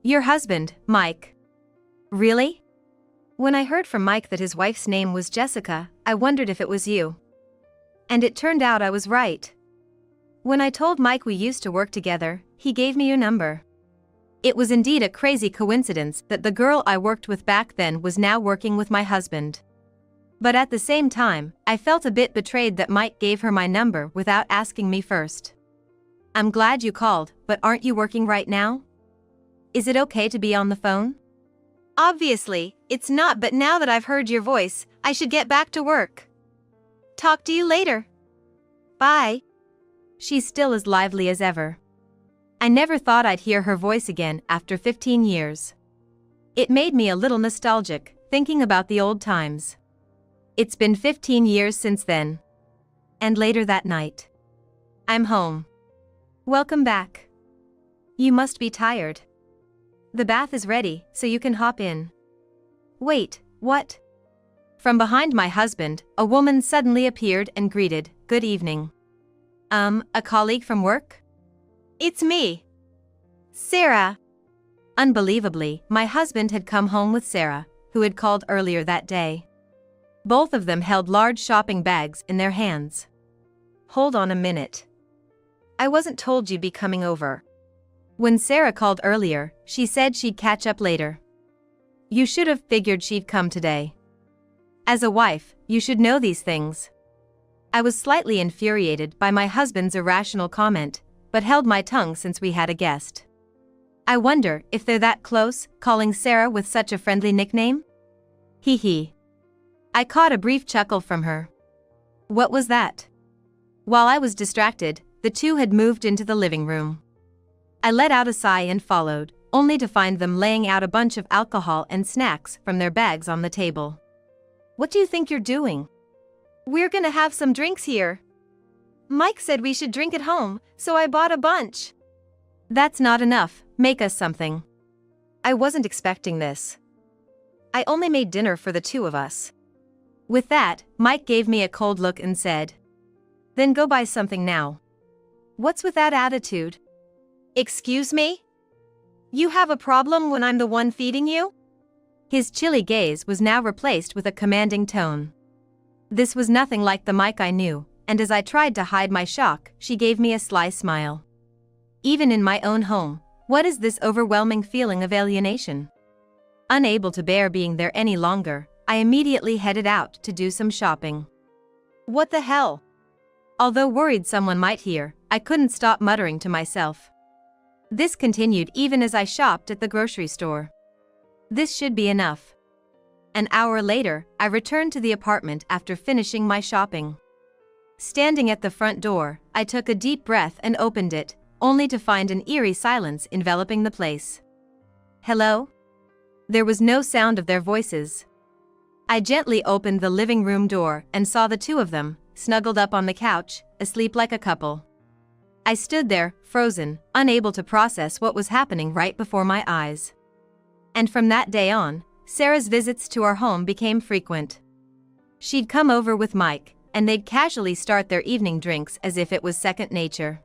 Your husband, Mike. Really? When I heard from Mike that his wife's name was Jessica, I wondered if it was you. And it turned out I was right. When I told Mike we used to work together, he gave me your number. It was indeed a crazy coincidence that the girl I worked with back then was now working with my husband. But at the same time, I felt a bit betrayed that Mike gave her my number without asking me first. I'm glad you called, but aren't you working right now? Is it okay to be on the phone? Obviously, it's not, but now that I've heard your voice, I should get back to work. Talk to you later. Bye. She's still as lively as ever. I never thought I'd hear her voice again after 15 years. It made me a little nostalgic, thinking about the old times. It's been 15 years since then. And later that night. I'm home. Welcome back. You must be tired. The bath is ready, so you can hop in. Wait, what? From behind my husband, a woman suddenly appeared and greeted, "Good evening." A colleague from work? It's me. Sarah. Unbelievably, my husband had come home with Sarah, who had called earlier that day. Both of them held large shopping bags in their hands. Hold on a minute. I wasn't told you'd be coming over. When Sarah called earlier, she said she'd catch up later. You should have figured she'd come today. As a wife, you should know these things. I was slightly infuriated by my husband's irrational comment, but held my tongue since we had a guest. I wonder if they're that close, calling Sarah with such a friendly nickname? Hee hee. I caught a brief chuckle from her. What was that? While I was distracted, the two had moved into the living room. I let out a sigh and followed, only to find them laying out a bunch of alcohol and snacks from their bags on the table. What do you think you're doing? We're gonna have some drinks here. Mike said we should drink at home, so I bought a bunch. That's not enough, make us something. I wasn't expecting this. I only made dinner for the two of us. With that, Mike gave me a cold look and said, Then go buy something now. What's with that attitude? Excuse me? You have a problem when I'm the one feeding you? His chilly gaze was now replaced with a commanding tone. This was nothing like the Mike I knew, and as I tried to hide my shock, she gave me a sly smile. Even in my own home, what is this overwhelming feeling of alienation? Unable to bear being there any longer, I immediately headed out to do some shopping. What the hell? Although worried someone might hear, I couldn't stop muttering to myself. This continued even as I shopped at the grocery store. This should be enough. An hour later, I returned to the apartment after finishing my shopping. Standing at the front door, I took a deep breath and opened it, only to find an eerie silence enveloping the place. Hello? There was no sound of their voices. I gently opened the living room door and saw the two of them, snuggled up on the couch, asleep like a couple. I stood there, frozen, unable to process what was happening right before my eyes. And from that day on, Sarah's visits to our home became frequent. She'd come over with Mike, and they'd casually start their evening drinks as if it was second nature.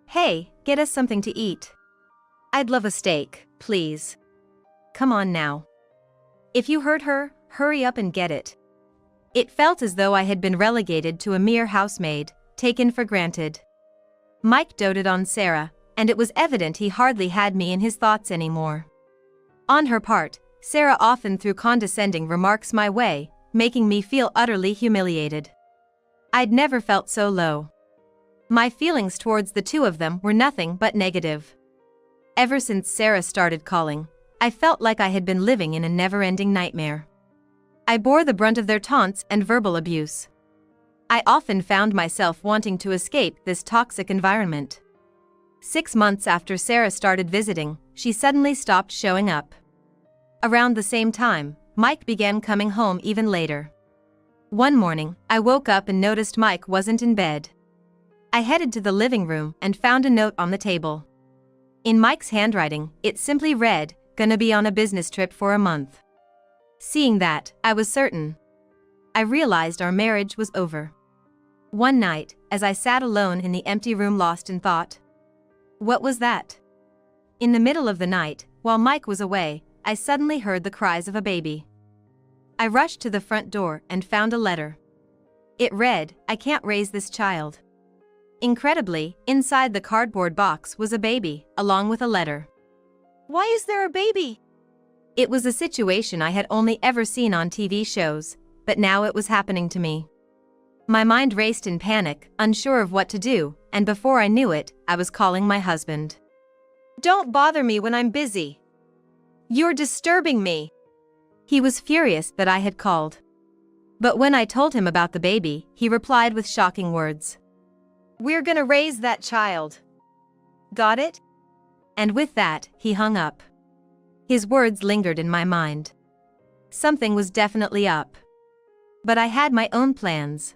Hey, get us something to eat. I'd love a steak, please. Come on now. If you heard her, hurry up and get it. It felt as though I had been relegated to a mere housemaid, taken for granted. Mike doted on Sarah, and it was evident he hardly had me in his thoughts anymore. On her part, Sarah often threw condescending remarks my way, making me feel utterly humiliated. I'd never felt so low. My feelings towards the two of them were nothing but negative. Ever since Sarah started calling, I felt like I had been living in a never-ending nightmare. I bore the brunt of their taunts and verbal abuse. I often found myself wanting to escape this toxic environment. 6 months after Sarah started visiting, she suddenly stopped showing up. Around the same time, Mike began coming home even later. One morning, I woke up and noticed Mike wasn't in bed. I headed to the living room and found a note on the table. In Mike's handwriting, it simply read, "Gonna be on a business trip for a month." Seeing that, I was certain. I realized our marriage was over. One night, as I sat alone in the empty room lost in thought. What was that? In the middle of the night, while Mike was away, I suddenly heard the cries of a baby. I rushed to the front door and found a letter. It read, "I can't raise this child." Incredibly, inside the cardboard box was a baby, along with a letter. Why is there a baby? It was a situation I had only ever seen on TV shows, but now it was happening to me. My mind raced in panic, unsure of what to do, and before I knew it, I was calling my husband. "Don't bother me when I'm busy. You're disturbing me." He was furious that I had called. But when I told him about the baby, he replied with shocking words. "We're gonna raise that child. Got it?" And with that, he hung up. His words lingered in my mind. Something was definitely up. But I had my own plans.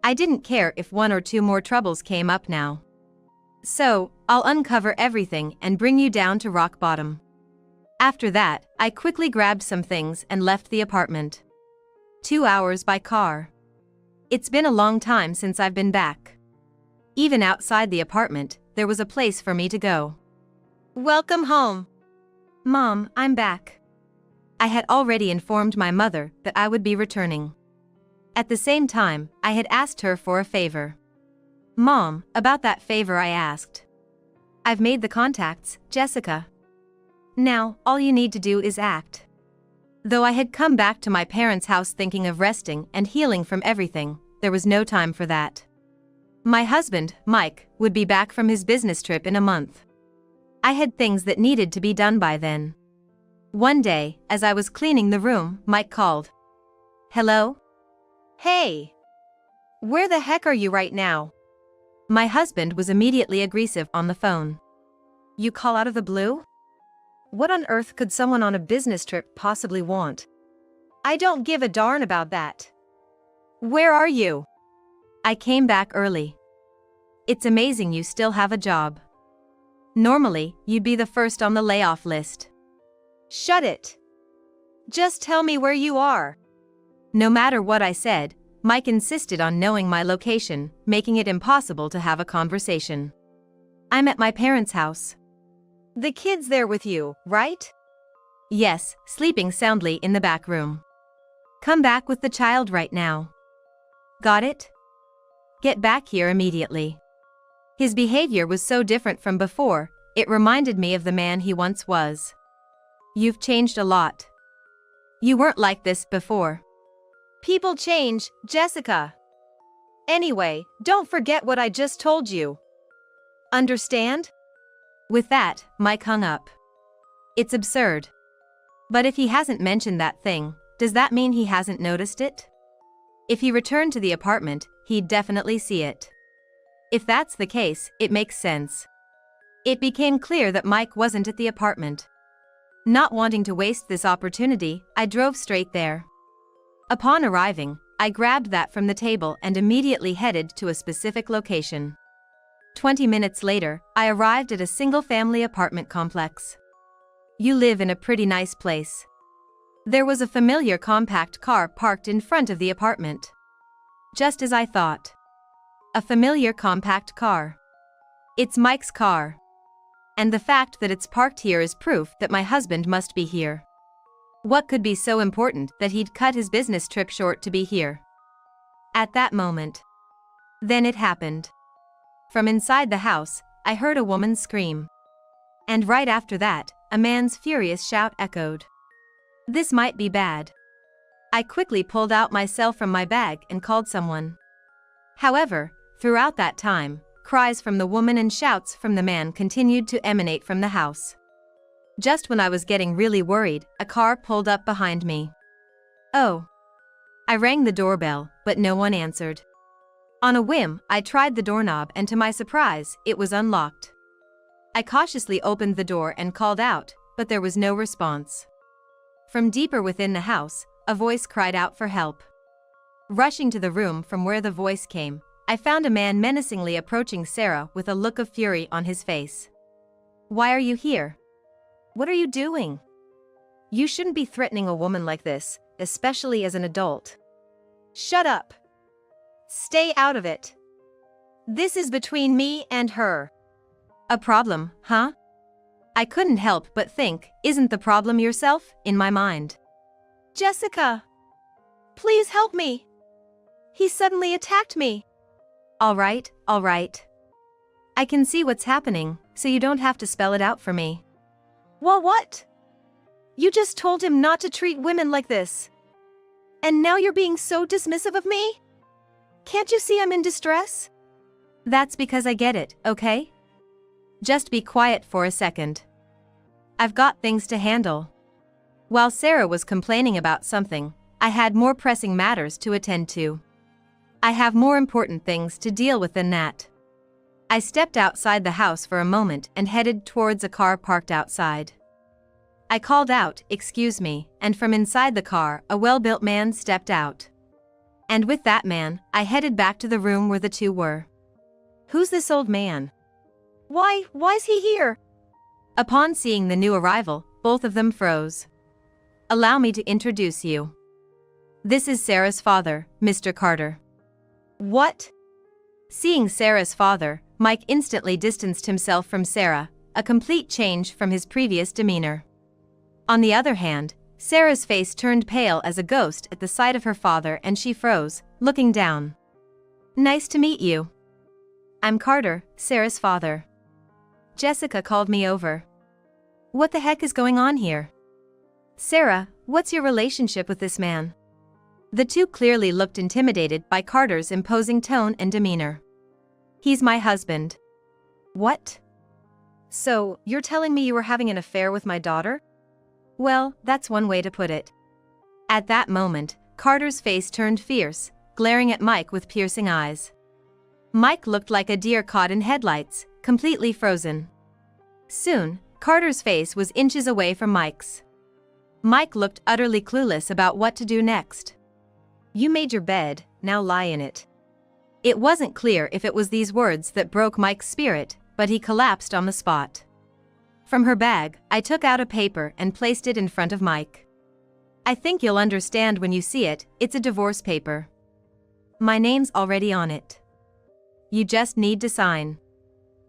I didn't care if 1 or 2 more troubles came up now. So, I'll uncover everything and bring you down to rock bottom. After that, I quickly grabbed some things and left the apartment. 2 hours by car. It's been a long time since I've been back. Even outside the apartment, there was a place for me to go. "Welcome home." "Mom, I'm back." I had already informed my mother that I would be returning. At the same time, I had asked her for a favor. "Mom, about that favor I asked. I've made the contacts, Jessica. Now, all you need to do is act. Though I had come back to my parents' house thinking of resting and healing from everything, there was no time for that. My husband, Mike, would be back from his business trip in a month. I had things that needed to be done by then. One day, as I was cleaning the room, Mike called. Hello? Hey! Where the heck are you right now? My husband was immediately aggressive on the phone. You call out of the blue? What on earth could someone on a business trip possibly want? I don't give a darn about that. Where are you? I came back early. It's amazing you still have a job. Normally, you'd be the first on the layoff list. Shut it. Just tell me where you are. No matter what I said, Mike insisted on knowing my location, making it impossible to have a conversation. I'm at my parents' house. The kid's there with you, right? Yes, sleeping soundly in the back room. Come back with the child right now. Got it? Get back here immediately. His behavior was so different from before, it reminded me of the man he once was. You've changed a lot. You weren't like this before. People change, Jessica. Anyway, don't forget what I just told you. Understand? With that, Mike hung up. It's absurd. But if he hasn't mentioned that thing, does that mean he hasn't noticed it? If he returned to the apartment, he'd definitely see it. If that's the case, it makes sense. It became clear that Mike wasn't at the apartment. Not wanting to waste this opportunity, I drove straight there. Upon arriving, I grabbed that from the table and immediately headed to a specific location. 20 minutes later, I arrived at a single-family apartment complex. You live in a pretty nice place. There was a familiar compact car parked in front of the apartment. Just as I thought. A familiar compact car. It's Mike's car. And the fact that it's parked here is proof that my husband must be here. What could be so important that he'd cut his business trip short to be here? At that moment. Then it happened. From inside the house, I heard a woman scream. And right after that, a man's furious shout echoed. This might be bad. I quickly pulled out my cell from my bag and called someone. However, throughout that time, cries from the woman and shouts from the man continued to emanate from the house. Just when I was getting really worried, a car pulled up behind me. Oh. I rang the doorbell, but no one answered. On a whim, I tried the doorknob and to my surprise, it was unlocked. I cautiously opened the door and called out, but there was no response. From deeper within the house, a voice cried out for help. Rushing to the room from where the voice came, I found a man menacingly approaching Sarah with a look of fury on his face. Why are you here? What are you doing? You shouldn't be threatening a woman like this, especially as an adult. Shut up. Stay out of it. This is between me and her. A problem, huh? I couldn't help but think, isn't the problem yourself, in my mind? Jessica! Please help me! He suddenly attacked me. All right. I can see what's happening, so you don't have to spell it out for me. What? You just told him not to treat women like this. And now you're being so dismissive of me? Can't you see I'm in distress? That's because I get it, okay? Just be quiet for a second. I've got things to handle. While Sarah was complaining about something, I had more pressing matters to attend to. I have more important things to deal with than that. I stepped outside the house for a moment and headed towards a car parked outside. I called out, "Excuse me," and from inside the car, a well-built man stepped out. And with that man, I headed back to the room where the two were. Who's this old man? Why's he here? Upon seeing the new arrival, both of them froze. Allow me to introduce you. This is Sarah's father, Mr. Carter. What? Seeing Sarah's father, Mike instantly distanced himself from Sarah, a complete change from his previous demeanor. On the other hand, Sarah's face turned pale as a ghost at the sight of her father and she froze, looking down. Nice to meet you. I'm Carter, Sarah's father. Jessica called me over. What the heck is going on here? Sarah, what's your relationship with this man? The two clearly looked intimidated by Carter's imposing tone and demeanor. He's my husband. What? So, you're telling me you were having an affair with my daughter? Well, that's one way to put it. At that moment, Carter's face turned fierce, glaring at Mike with piercing eyes. Mike looked like a deer caught in headlights, completely frozen. Soon, Carter's face was inches away from Mike's. Mike looked utterly clueless about what to do next. You made your bed, now lie in it. It wasn't clear if it was these words that broke Mike's spirit, but he collapsed on the spot. From her bag, I took out a paper and placed it in front of Mike. I think you'll understand when you see it, it's a divorce paper. My name's already on it. You just need to sign.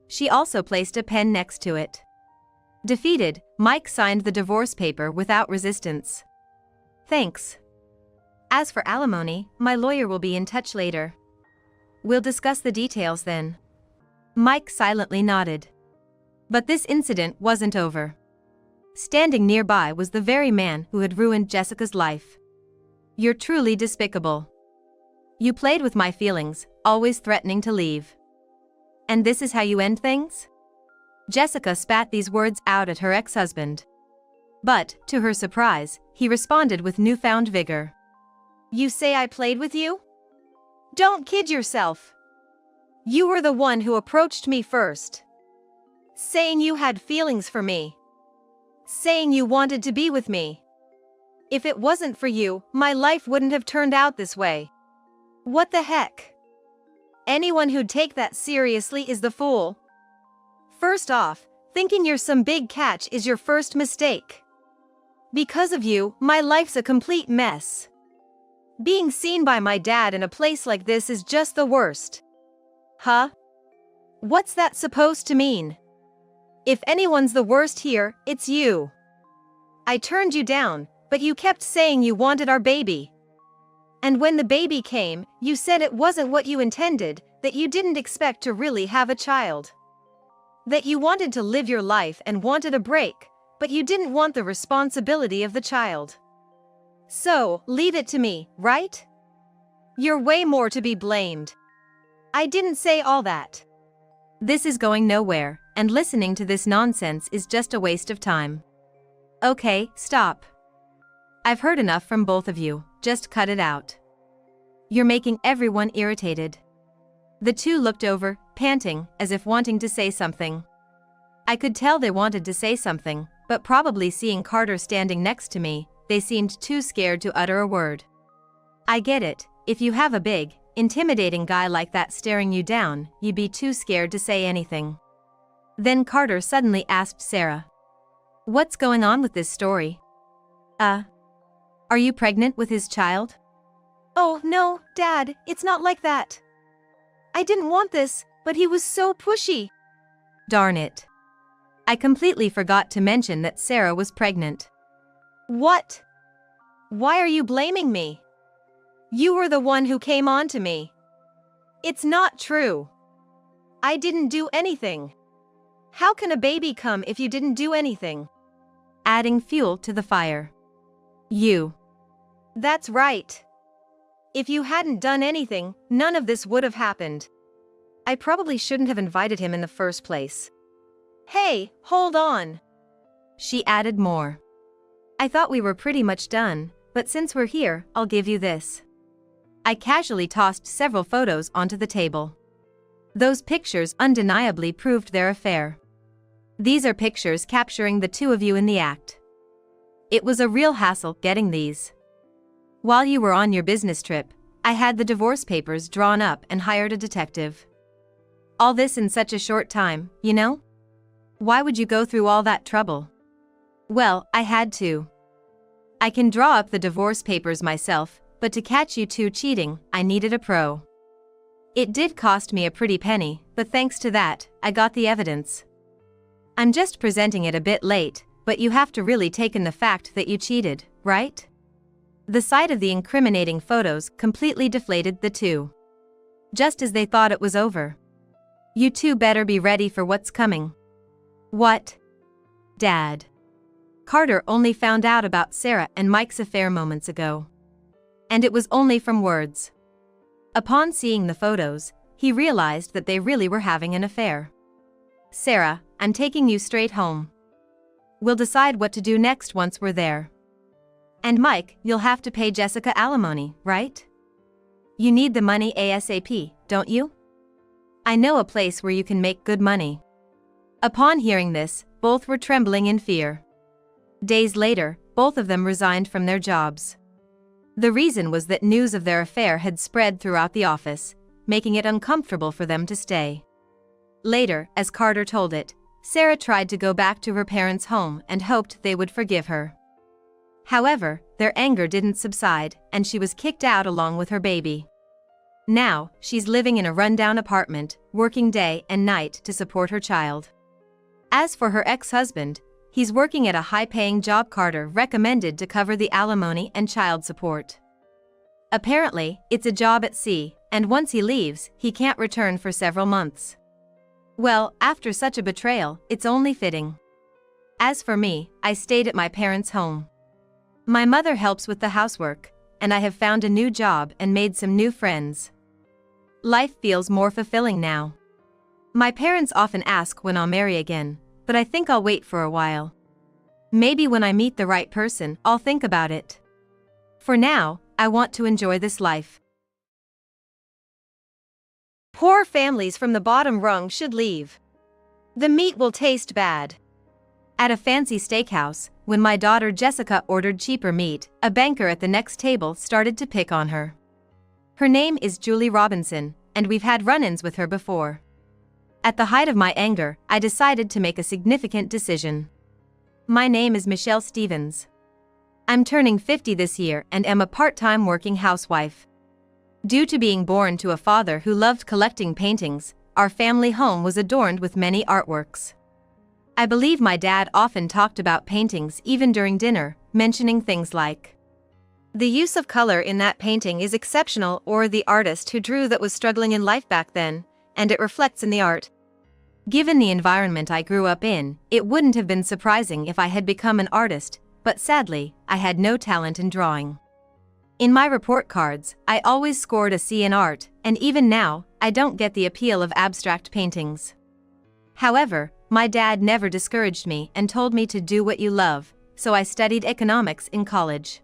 She also placed a pen next to it. Defeated, Mike signed the divorce paper without resistance. Thanks. As for alimony, my lawyer will be in touch later. We'll discuss the details then. Mike silently nodded. But this incident wasn't over. Standing nearby was the very man who had ruined Jessica's life. You're truly despicable. You played with my feelings, always threatening to leave. And this is how you end things? Jessica spat these words out at her ex-husband. But, to her surprise, he responded with newfound vigor. You say I played with you? Don't kid yourself. You were the one who approached me first. Saying you had feelings for me. Saying you wanted to be with me. If it wasn't for you, my life wouldn't have turned out this way. What the heck? Anyone who'd take that seriously is the fool. First off, thinking you're some big catch is your first mistake. Because of you, my life's a complete mess. Being seen by my dad in a place like this is just the worst. Huh? What's that supposed to mean? If anyone's the worst here, it's you. I turned you down, but you kept saying you wanted our baby. And when the baby came, you said it wasn't what you intended, that you didn't expect to really have a child. That you wanted to live your life and wanted a break, but you didn't want the responsibility of the child. So, leave it to me, right? You're way more to be blamed. I didn't say all that. This is going nowhere, and listening to this nonsense is just a waste of time. Okay, stop. I've heard enough from both of you, just cut it out. You're making everyone irritated. The two looked over, panting, as if wanting to say something. I could tell they wanted to say something, but probably seeing Carter standing next to me, they seemed too scared to utter a word. I get it, if you have a big, intimidating guy like that staring you down, you'd be too scared to say anything. Then Carter suddenly asked Sarah. What's going on with this story? Are you pregnant with his child? Oh, no, Dad, it's not like that. I didn't want this, but he was so pushy. Darn it. I completely forgot to mention that Sarah was pregnant. What? Why are you blaming me? You were the one who came on to me. It's not true. I didn't do anything. How can a baby come if you didn't do anything? Adding fuel to the fire. You. That's right. If you hadn't done anything, none of this would have happened. I probably shouldn't have invited him in the first place. Hey, hold on. She added more. I thought we were pretty much done, but since we're here, I'll give you this. I casually tossed several photos onto the table. Those pictures undeniably proved their affair. These are pictures capturing the two of you in the act. It was a real hassle getting these. While you were on your business trip, I had the divorce papers drawn up and hired a detective. All this in such a short time, you know? Why would you go through all that trouble? Well, I had to. I can draw up the divorce papers myself, but to catch you two cheating, I needed a pro. It did cost me a pretty penny, but thanks to that, I got the evidence. I'm just presenting it a bit late, but you have to really take in the fact that you cheated, right? The sight of the incriminating photos completely deflated the two. Just as they thought it was over. You two better be ready for what's coming. What? Dad. Carter only found out about Sarah and Mike's affair moments ago. And it was only from words. Upon seeing the photos, he realized that they really were having an affair. Sarah, I'm taking you straight home. We'll decide what to do next once we're there. And Mike, you'll have to pay Jessica alimony, right? You need the money ASAP, don't you? I know a place where you can make good money. Upon hearing this, both were trembling in fear. Days later, both of them resigned from their jobs. The reason was that news of their affair had spread throughout the office, making it uncomfortable for them to stay. Later, as Carter told it, Sarah tried to go back to her parents' home and hoped they would forgive her. However, their anger didn't subside, and she was kicked out along with her baby. Now, she's living in a rundown apartment, working day and night to support her child. As for her ex-husband, he's working at a high-paying job Carter recommended to cover the alimony and child support. Apparently, it's a job at sea, and once he leaves, he can't return for several months. Well, after such a betrayal, it's only fitting. As for me, I stayed at my parents' home. My mother helps with the housework, and I have found a new job and made some new friends. Life feels more fulfilling now. My parents often ask when I'll marry again, but I think I'll wait for a while. Maybe when I meet the right person, I'll think about it. For now, I want to enjoy this life. Poor families from the bottom rung should leave. The meat will taste bad. At a fancy steakhouse, when my daughter Jessica ordered cheaper meat, a banker at the next table started to pick on her. Her name is Julie Robinson, and we've had run-ins with her before. At the height of my anger, I decided to make a significant decision. My name is Michelle Stevens. I'm turning 50 this year and am a part-time working housewife. Due to being born to a father who loved collecting paintings, our family home was adorned with many artworks. I believe my dad often talked about paintings even during dinner, mentioning things like, "The use of color in that painting is exceptional," or "The artist who drew that was struggling in life back then, and it reflects in the art." Given the environment I grew up in, it wouldn't have been surprising if I had become an artist, but sadly, I had no talent in drawing. In my report cards, I always scored a C in art, and even now, I don't get the appeal of abstract paintings. However, my dad never discouraged me and told me to do what you love, so I studied economics in college.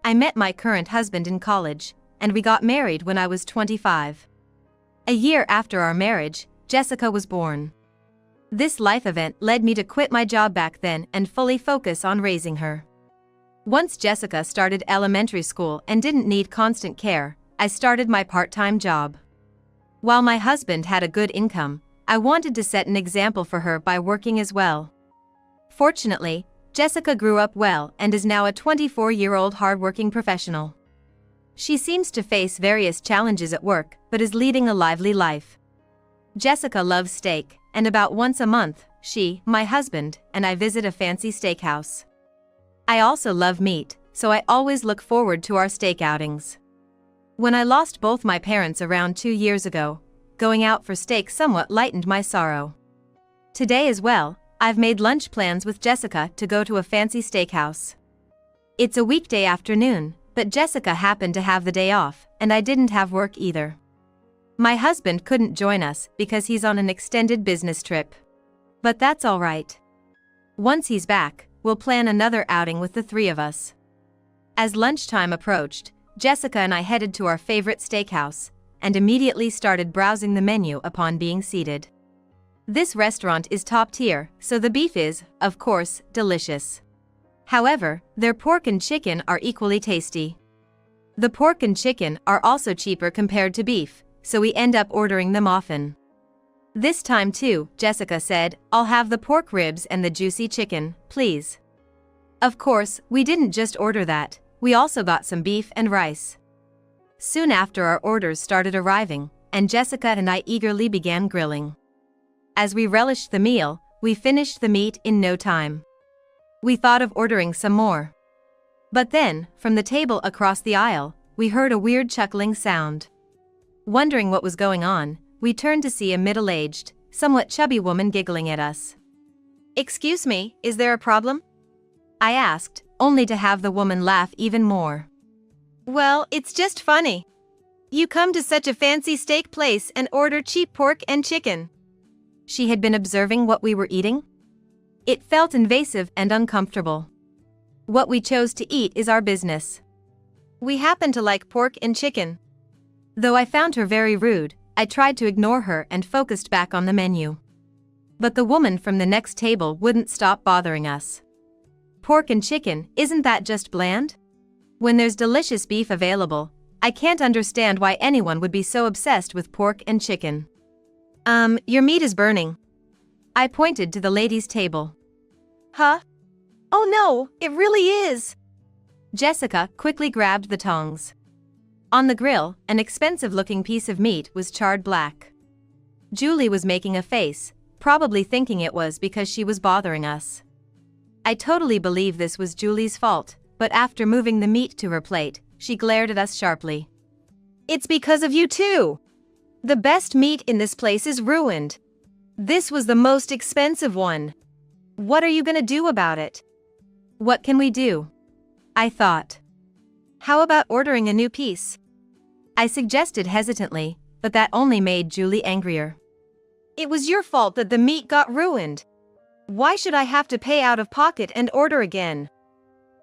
I met my current husband in college, and we got married when I was 25. A year after our marriage, Jessica was born. This life event led me to quit my job back then and fully focus on raising her. Once Jessica started elementary school and didn't need constant care, I started my part-time job. While my husband had a good income, I wanted to set an example for her by working as well. Fortunately, Jessica grew up well and is now a 24-year-old hardworking professional. She seems to face various challenges at work but is leading a lively life. Jessica loves steak, and about once a month, she, my husband, and I visit a fancy steakhouse. I also love meat, so I always look forward to our steak outings. When I lost both my parents around 2 years ago, going out for steak somewhat lightened my sorrow. Today as well, I've made lunch plans with Jessica to go to a fancy steakhouse. It's a weekday afternoon, but Jessica happened to have the day off, and I didn't have work either. My husband couldn't join us because he's on an extended business trip. But that's all right. Once he's back, we'll plan another outing with the three of us. As lunchtime approached, Jessica and I headed to our favorite steakhouse, and immediately started browsing the menu upon being seated. This restaurant is top tier, so the beef is, of course, delicious. However, their pork and chicken are equally tasty. The pork and chicken are also cheaper compared to beef, so we end up ordering them often. This time too, Jessica said, "I'll have the pork ribs and the juicy chicken, please." Of course, we didn't just order that, we also got some beef and rice. Soon after our orders started arriving, and Jessica and I eagerly began grilling. As we relished the meal, we finished the meat in no time. We thought of ordering some more. But then, from the table across the aisle, we heard a weird chuckling sound. Wondering what was going on, we turned to see a middle-aged, somewhat chubby woman giggling at us. Excuse me, is there a problem? I asked, only to have the woman laugh even more. Well, it's just funny. You come to such a fancy steak place and order cheap pork and chicken. She had been observing what we were eating. It felt invasive and uncomfortable. What we chose to eat is our business. We happen to like pork and chicken. Though I found her very rude, I tried to ignore her and focused back on the menu. But the woman from the next table wouldn't stop bothering us. Pork and chicken, isn't that just bland? When there's delicious beef available, I can't understand why anyone would be so obsessed with pork and chicken. Your meat is burning. I pointed to the ladies' table. Huh? Oh no, it really is. Jessica quickly grabbed the tongs. On the grill, an expensive-looking piece of meat was charred black. Julie was making a face, probably thinking it was because she was bothering us. I totally believe this was Julie's fault, but after moving the meat to her plate, she glared at us sharply. It's because of you too. The best meat in this place is ruined. This was the most expensive one. What are you gonna do about it? What can we do? I thought. How about ordering a new piece? I suggested hesitantly, but that only made Julie angrier. It was your fault that the meat got ruined. Why should I have to pay out of pocket and order again?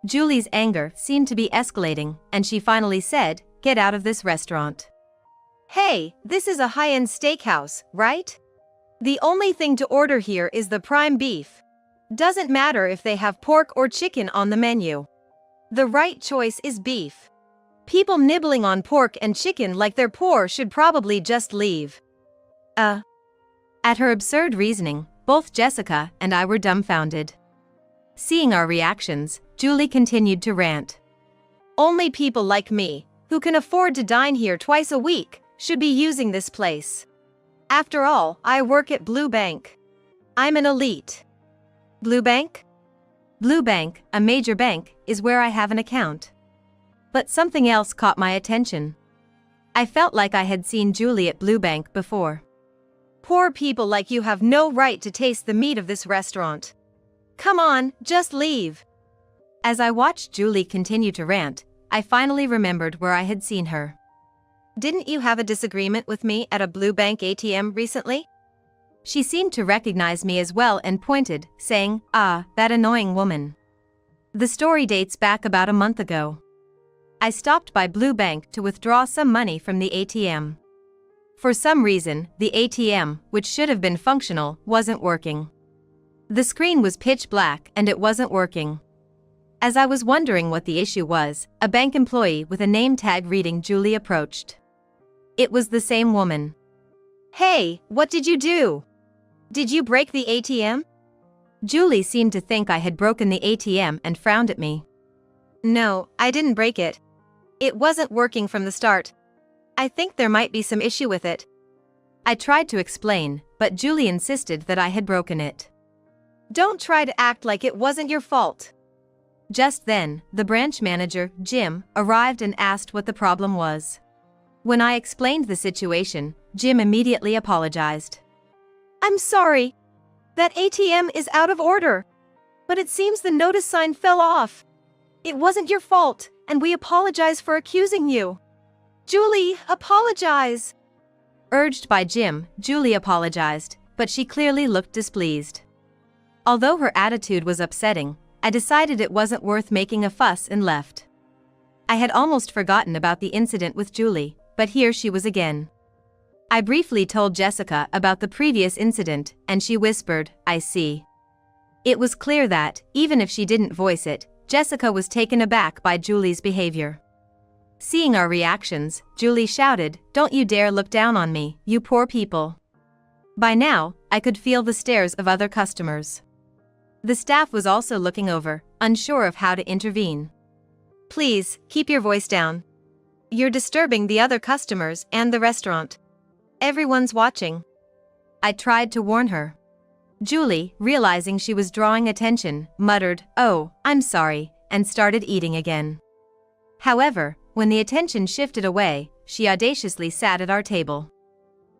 Julie's anger seemed to be escalating, and she finally said, "Get out of this restaurant." Hey, this is a high-end steakhouse, right? The only thing to order here is the prime beef. Doesn't matter if they have pork or chicken on the menu. The right choice is beef. People nibbling on pork and chicken like they're poor should probably just leave. At her absurd reasoning, both Jessica and I were dumbfounded. Seeing our reactions, Julie continued to rant. Only people like me, who can afford to dine here twice a week, should be using this place. After all, I work at Blue Bank. I'm an elite. Blue Bank? Blue Bank, a major bank, is where I have an account. But something else caught my attention. I felt like I had seen Julie at Blue Bank before. Poor people like you have no right to taste the meat of this restaurant. Come on, just leave. As I watched Julie continue to rant, I finally remembered where I had seen her. Didn't you have a disagreement with me at a Blue Bank ATM recently? She seemed to recognize me as well and pointed, saying, "Ah, that annoying woman." The story dates back about a month ago. I stopped by Blue Bank to withdraw some money from the ATM. For some reason, the ATM, which should have been functional, wasn't working. The screen was pitch black and it wasn't working. As I was wondering what the issue was, a bank employee with a name tag reading Julie approached. It was the same woman. "Hey, what did you do? Did you break the ATM?" Julie seemed to think I had broken the ATM and frowned at me. "No, I didn't break it. It wasn't working from the start. I think there might be some issue with it." I tried to explain, but Julie insisted that I had broken it. "Don't try to act like it wasn't your fault." Just then, the branch manager, Jim, arrived and asked what the problem was. When I explained the situation, Jim immediately apologized. "I'm sorry. That ATM is out of order. But it seems the notice sign fell off. It wasn't your fault, and we apologize for accusing you." "Julie, apologize!" Urged by Jim, Julie apologized, but she clearly looked displeased. Although her attitude was upsetting, I decided it wasn't worth making a fuss and left. I had almost forgotten about the incident with Julie, but here she was again. I briefly told Jessica about the previous incident, and she whispered, "I see." It was clear that, even if she didn't voice it, Jessica was taken aback by Julie's behavior. Seeing our reactions, Julie shouted, "Don't you dare look down on me, you poor people." By now, I could feel the stares of other customers. The staff was also looking over, unsure of how to intervene. "Please, keep your voice down. You're disturbing the other customers and the restaurant. Everyone's watching." I tried to warn her. Julie, realizing she was drawing attention, muttered, "Oh, I'm sorry," and started eating again. However, when the attention shifted away, she audaciously sat at our table.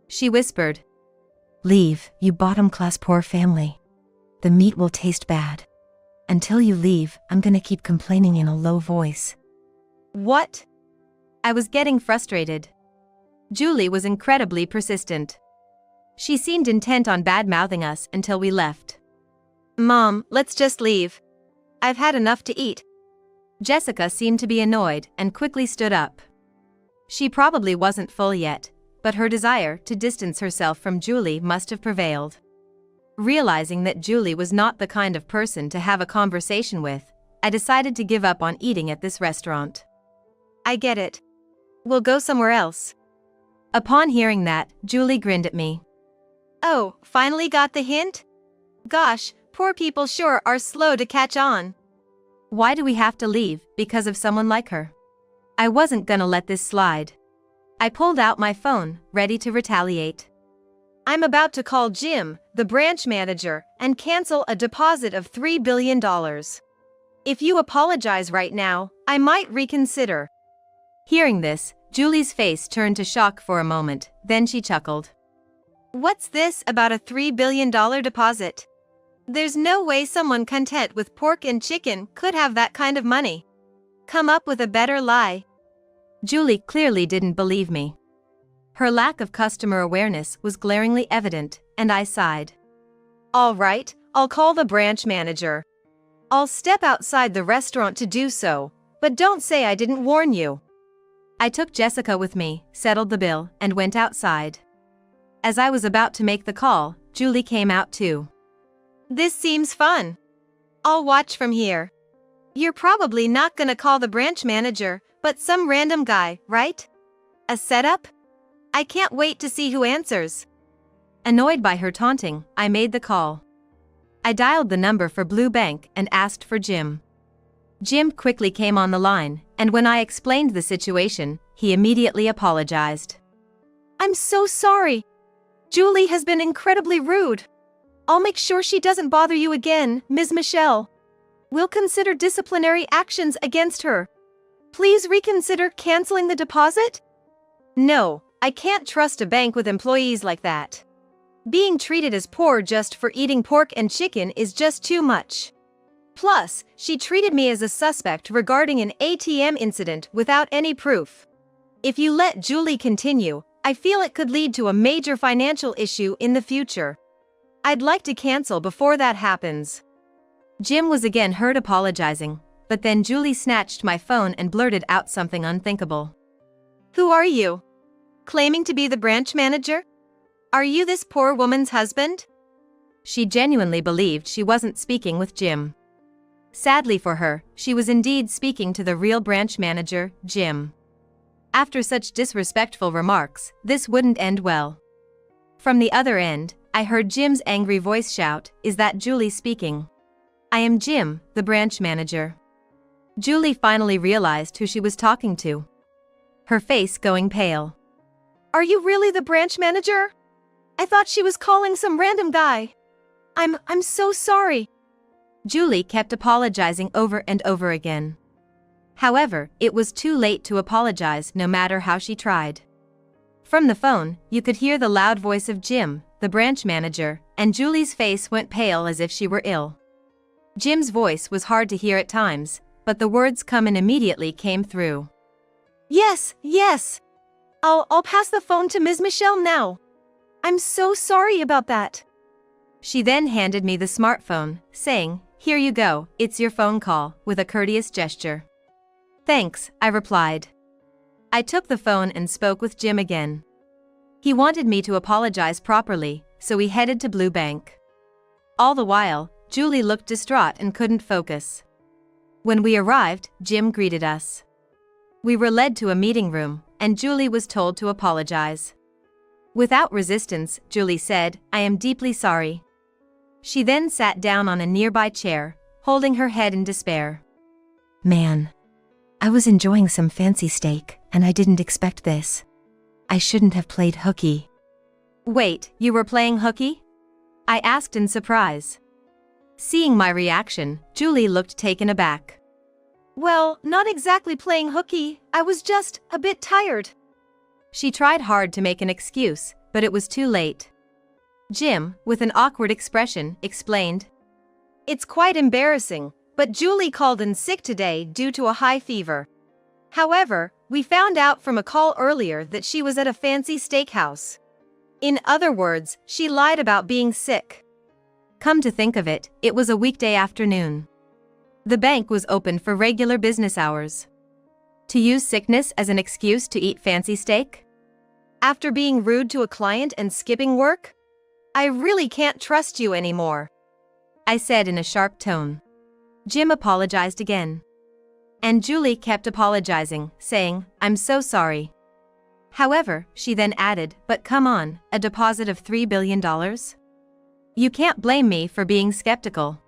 She whispered, "Leave, you bottom-class poor family." The meat will taste bad. Until you leave, I'm gonna keep complaining in a low voice. What? I was getting frustrated. Julie was incredibly persistent. She seemed intent on bad-mouthing us until we left. Mom, let's just leave. I've had enough to eat. Jessica seemed to be annoyed and quickly stood up. She probably wasn't full yet, but her desire to distance herself from Julie must have prevailed. Realizing that Julie was not the kind of person to have a conversation with, I decided to give up on eating at this restaurant. I get it. We'll go somewhere else. Upon hearing that, Julie grinned at me. Oh, finally got the hint? Gosh, poor people sure are slow to catch on. Why do we have to leave because of someone like her? I wasn't gonna let this slide. I pulled out my phone, ready to retaliate. I'm about to call Jim, the branch manager, and cancel a deposit of $3 billion. If you apologize right now, I might reconsider. Hearing this, Julie's face turned to shock for a moment, then she chuckled. What's this about a $3 billion deposit? There's no way someone content with pork and chicken could have that kind of money. Come up with a better lie. Julie clearly didn't believe me. Her lack of customer awareness was glaringly evident, and I sighed. All right, I'll call the branch manager. I'll step outside the restaurant to do so, but don't say I didn't warn you. I took Jessica with me, settled the bill, and went outside. As I was about to make the call, Julie came out too. This seems fun. I'll watch from here. You're probably not gonna call the branch manager, but some random guy, right? A setup? I can't wait to see who answers. Annoyed by her taunting, I made the call. I dialed the number for Blue Bank and asked for Jim. Jim quickly came on the line, and when I explained the situation, he immediately apologized. I'm so sorry. Julie has been incredibly rude. I'll make sure she doesn't bother you again, Ms. Michelle. We'll consider disciplinary actions against her. Please reconsider canceling the deposit? No, I can't trust a bank with employees like that. Being treated as poor just for eating pork and chicken is just too much. Plus, she treated me as a suspect regarding an ATM incident without any proof. If you let Julie continue, I feel it could lead to a major financial issue in the future. I'd like to cancel before that happens. Jim was again heard apologizing, but then Julie snatched my phone and blurted out something unthinkable. Who are you? Claiming to be the branch manager? Are you this poor woman's husband? She genuinely believed she wasn't speaking with Jim. Sadly for her, she was indeed speaking to the real branch manager, Jim. After such disrespectful remarks, this wouldn't end well. From the other end, I heard Jim's angry voice shout, "Is that Julie speaking? I am Jim, the branch manager." Julie finally realized who she was talking to. Her face going pale. Are you really the branch manager? I thought she was calling some random guy. I'm so sorry. Julie kept apologizing over and over again. However, it was too late to apologize no matter how she tried. From the phone, you could hear the loud voice of Jim, the branch manager, and Julie's face went pale as if she were ill. Jim's voice was hard to hear at times, but the words coming immediately came through. Yes. I'll pass the phone to Ms. Michelle now. I'm so sorry about that. She then handed me the smartphone, saying, "Here you go, it's your phone call," with a courteous gesture. Thanks, I replied. I took the phone and spoke with Jim again. He wanted me to apologize properly, so we headed to Blue Bank. All the while, Julie looked distraught and couldn't focus. When we arrived, Jim greeted us. We were led to a meeting room, and Julie was told to apologize. Without resistance, Julie said, "I am deeply sorry." She then sat down on a nearby chair, holding her head in despair. Man, I was enjoying some fancy steak, and I didn't expect this. I shouldn't have played hooky. Wait, you were playing hooky? I asked in surprise. Seeing my reaction, Julie looked taken aback. Well, not exactly playing hooky, I was just a bit tired. She tried hard to make an excuse, but it was too late. Jim, with an awkward expression, explained, It's quite embarrassing, but Julie called in sick today due to a high fever. However, we found out from a call earlier that she was at a fancy steakhouse. In other words, she lied about being sick. Come to think of it, it was a weekday afternoon. The bank was open for regular business hours. To use sickness as an excuse to eat fancy steak? After being rude to a client and skipping work? I really can't trust you anymore, I said in a sharp tone. Jim apologized again. And Julie kept apologizing, saying, "I'm so sorry." However, she then added, "But come on, a deposit of $3 billion? You can't blame me for being skeptical."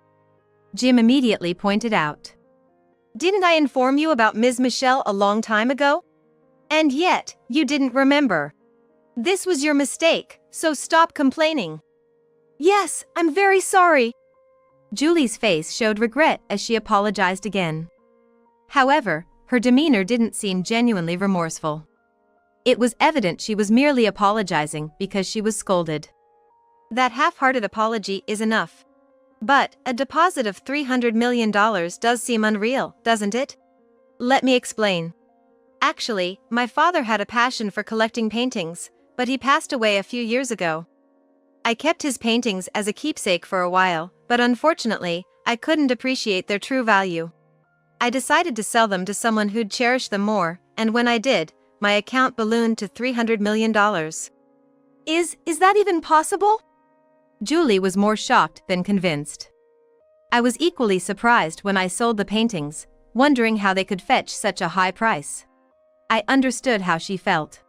Jim immediately pointed out. "Didn't I inform you about Ms. Michelle a long time ago? And yet, you didn't remember. This was your mistake, so stop complaining." "Yes, I'm very sorry." Julie's face showed regret as she apologized again. However, her demeanor didn't seem genuinely remorseful. It was evident she was merely apologizing because she was scolded. That half-hearted apology is enough. But a deposit of $300 million does seem unreal, doesn't it? Let me explain. Actually, my father had a passion for collecting paintings, but he passed away a few years ago. I kept his paintings as a keepsake for a while, but unfortunately, I couldn't appreciate their true value. I decided to sell them to someone who'd cherish them more, and when I did, my account ballooned to $300 million. Is that even possible? Julie was more shocked than convinced. I was equally surprised when I sold the paintings, wondering how they could fetch such a high price. I understood how she felt.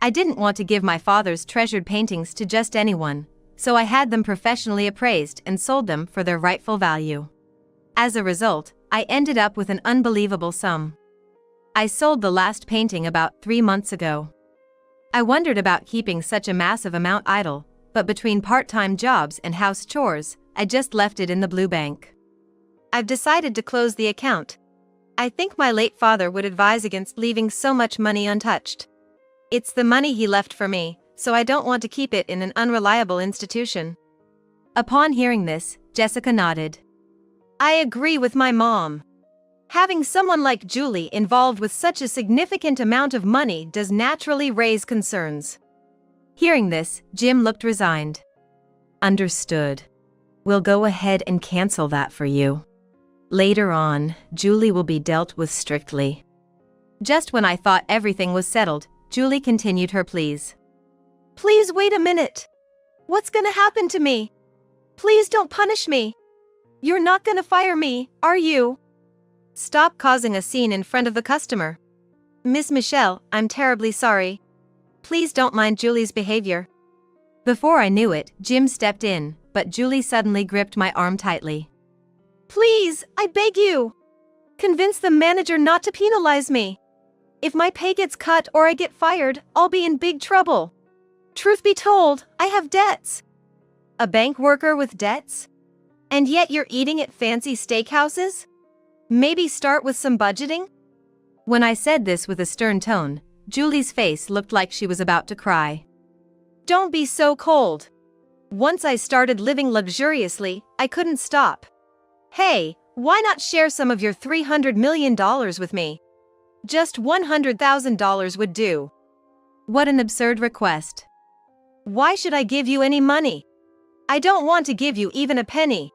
I didn't want to give my father's treasured paintings to just anyone, so I had them professionally appraised and sold them for their rightful value. As a result, I ended up with an unbelievable sum. I sold the last painting about 3 months ago. I wondered about keeping such a massive amount idle, but between part-time jobs and house chores, I just left it in the blue bank. I've decided to close the account. I think my late father would advise against leaving so much money untouched. It's the money he left for me, so I don't want to keep it in an unreliable institution. Upon hearing this, Jessica nodded. I agree with my mom. Having someone like Julie involved with such a significant amount of money does naturally raise concerns. Hearing this, Jim looked resigned. Understood. We'll go ahead and cancel that for you. Later on, Julie will be dealt with strictly. Just when I thought everything was settled, Julie continued her pleas. Please wait a minute. What's gonna happen to me? Please don't punish me. You're not gonna fire me, are you? Stop causing a scene in front of the customer. Miss Michelle, I'm terribly sorry. Please don't mind Julie's behavior. Before I knew it, Jim stepped in, but Julie suddenly gripped my arm tightly. Please, I beg you. Convince the manager not to penalize me. If my pay gets cut or I get fired, I'll be in big trouble. Truth be told, I have debts. A bank worker with debts? And yet you're eating at fancy steakhouses? Maybe start with some budgeting? When I said this with a stern tone, Julie's face looked like she was about to cry. Don't be so cold. Once I started living luxuriously, I couldn't stop. Hey, why not share some of your $300 million with me? Just $100,000 would do. What an absurd request. Why should I give you any money? I don't want to give you even a penny.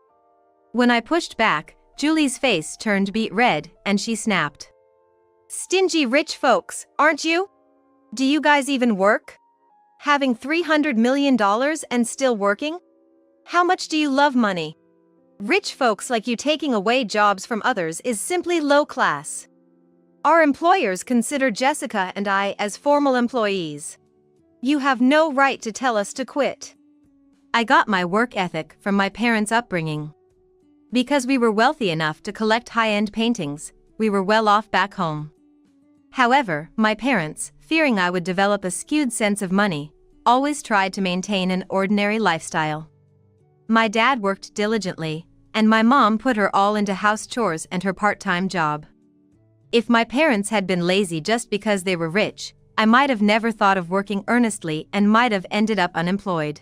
When I pushed back, Julie's face turned beet red and she snapped. Stingy rich folks, aren't you? Do you guys even work? Having $300 million and still working? How much do you love money? Rich folks like you taking away jobs from others is simply low class. Our employers consider Jessica and I as formal employees. You have no right to tell us to quit. I got my work ethic from my parents' upbringing. Because we were wealthy enough to collect high-end paintings, we were well off back home. However, my parents, fearing I would develop a skewed sense of money, always tried to maintain an ordinary lifestyle. My dad worked diligently, and my mom put her all into house chores and her part-time job. If my parents had been lazy just because they were rich, I might have never thought of working earnestly and might have ended up unemployed.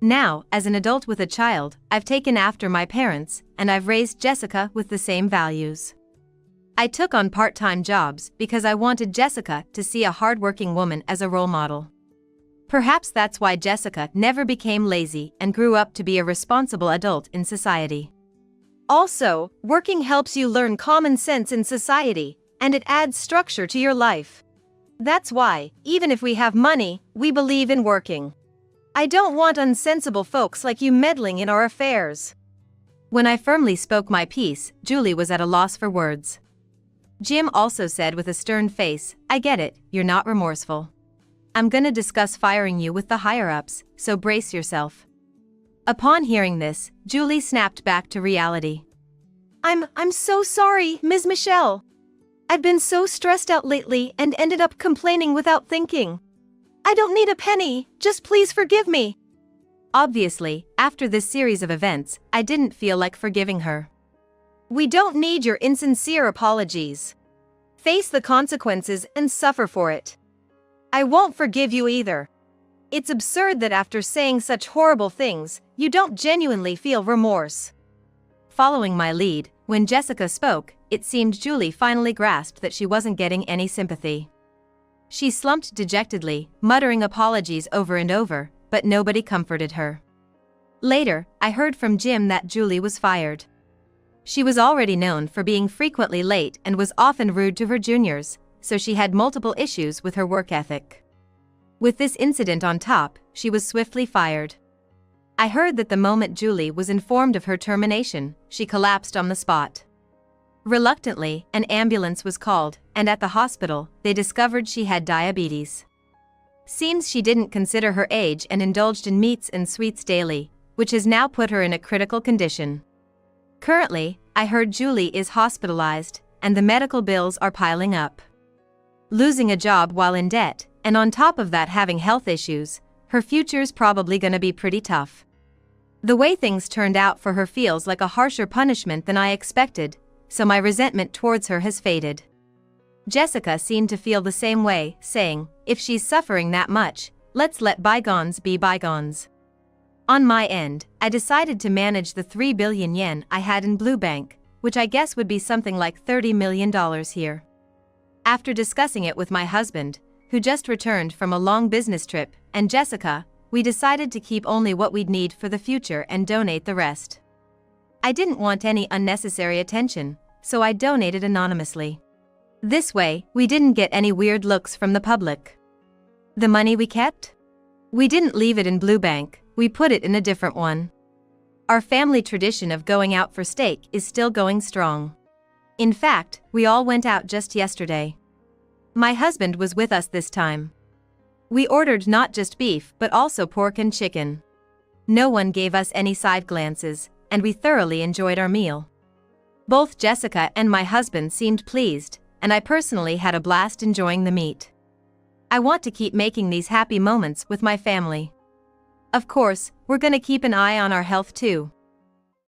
Now, as an adult with a child, I've taken after my parents, and I've raised Jessica with the same values. I took on part-time jobs because I wanted Jessica to see a hardworking woman as a role model. Perhaps that's why Jessica never became lazy and grew up to be a responsible adult in society. Also, working helps you learn common sense in society, and it adds structure to your life. That's why, even if we have money, we believe in working. I don't want unsensible folks like you meddling in our affairs. When I firmly spoke my piece, Julie was at a loss for words. Jim also said with a stern face, "I get it, you're not remorseful. I'm gonna discuss firing you with the higher-ups, so brace yourself." Upon hearing this, Julie snapped back to reality. I'm so sorry, Ms. Michelle. I've been so stressed out lately and ended up complaining without thinking. I don't need a penny, just please forgive me. Obviously, after this series of events, I didn't feel like forgiving her. We don't need your insincere apologies. Face the consequences and suffer for it. I won't forgive you either. It's absurd that after saying such horrible things, you don't genuinely feel remorse. Following my lead, when Jessica spoke, it seemed Julie finally grasped that she wasn't getting any sympathy. She slumped dejectedly, muttering apologies over and over, but nobody comforted her. Later, I heard from Jim that Julie was fired. She was already known for being frequently late and was often rude to her juniors, so she had multiple issues with her work ethic. With this incident on top, she was swiftly fired. I heard that the moment Julie was informed of her termination, she collapsed on the spot. Reluctantly, an ambulance was called, and at the hospital, they discovered she had diabetes. Seems she didn't consider her age and indulged in meats and sweets daily, which has now put her in a critical condition. Currently, I heard Julie is hospitalized, and the medical bills are piling up. Losing a job while in debt, and on top of that having health issues, her future's probably gonna be pretty tough. The way things turned out for her feels like a harsher punishment than I expected, so my resentment towards her has faded. Jessica seemed to feel the same way, saying, "If she's suffering that much, let's let bygones be bygones." On my end, I decided to manage the 3 billion yen I had in Blue Bank, which I guess would be something like $30 million here. After discussing it with my husband, who just returned from a long business trip, and Jessica, we decided to keep only what we'd need for the future and donate the rest. I didn't want any unnecessary attention, so I donated anonymously. This way, we didn't get any weird looks from the public. The money we kept? We didn't leave it in Blue Bank, we put it in a different one. Our family tradition of going out for steak is still going strong. In fact, we all went out just yesterday. My husband was with us this time. We ordered not just beef but also pork and chicken. No one gave us any side glances, and we thoroughly enjoyed our meal. Both Jessica and my husband seemed pleased, and I personally had a blast enjoying the meat. I want to keep making these happy moments with my family. Of course, we're gonna keep an eye on our health too.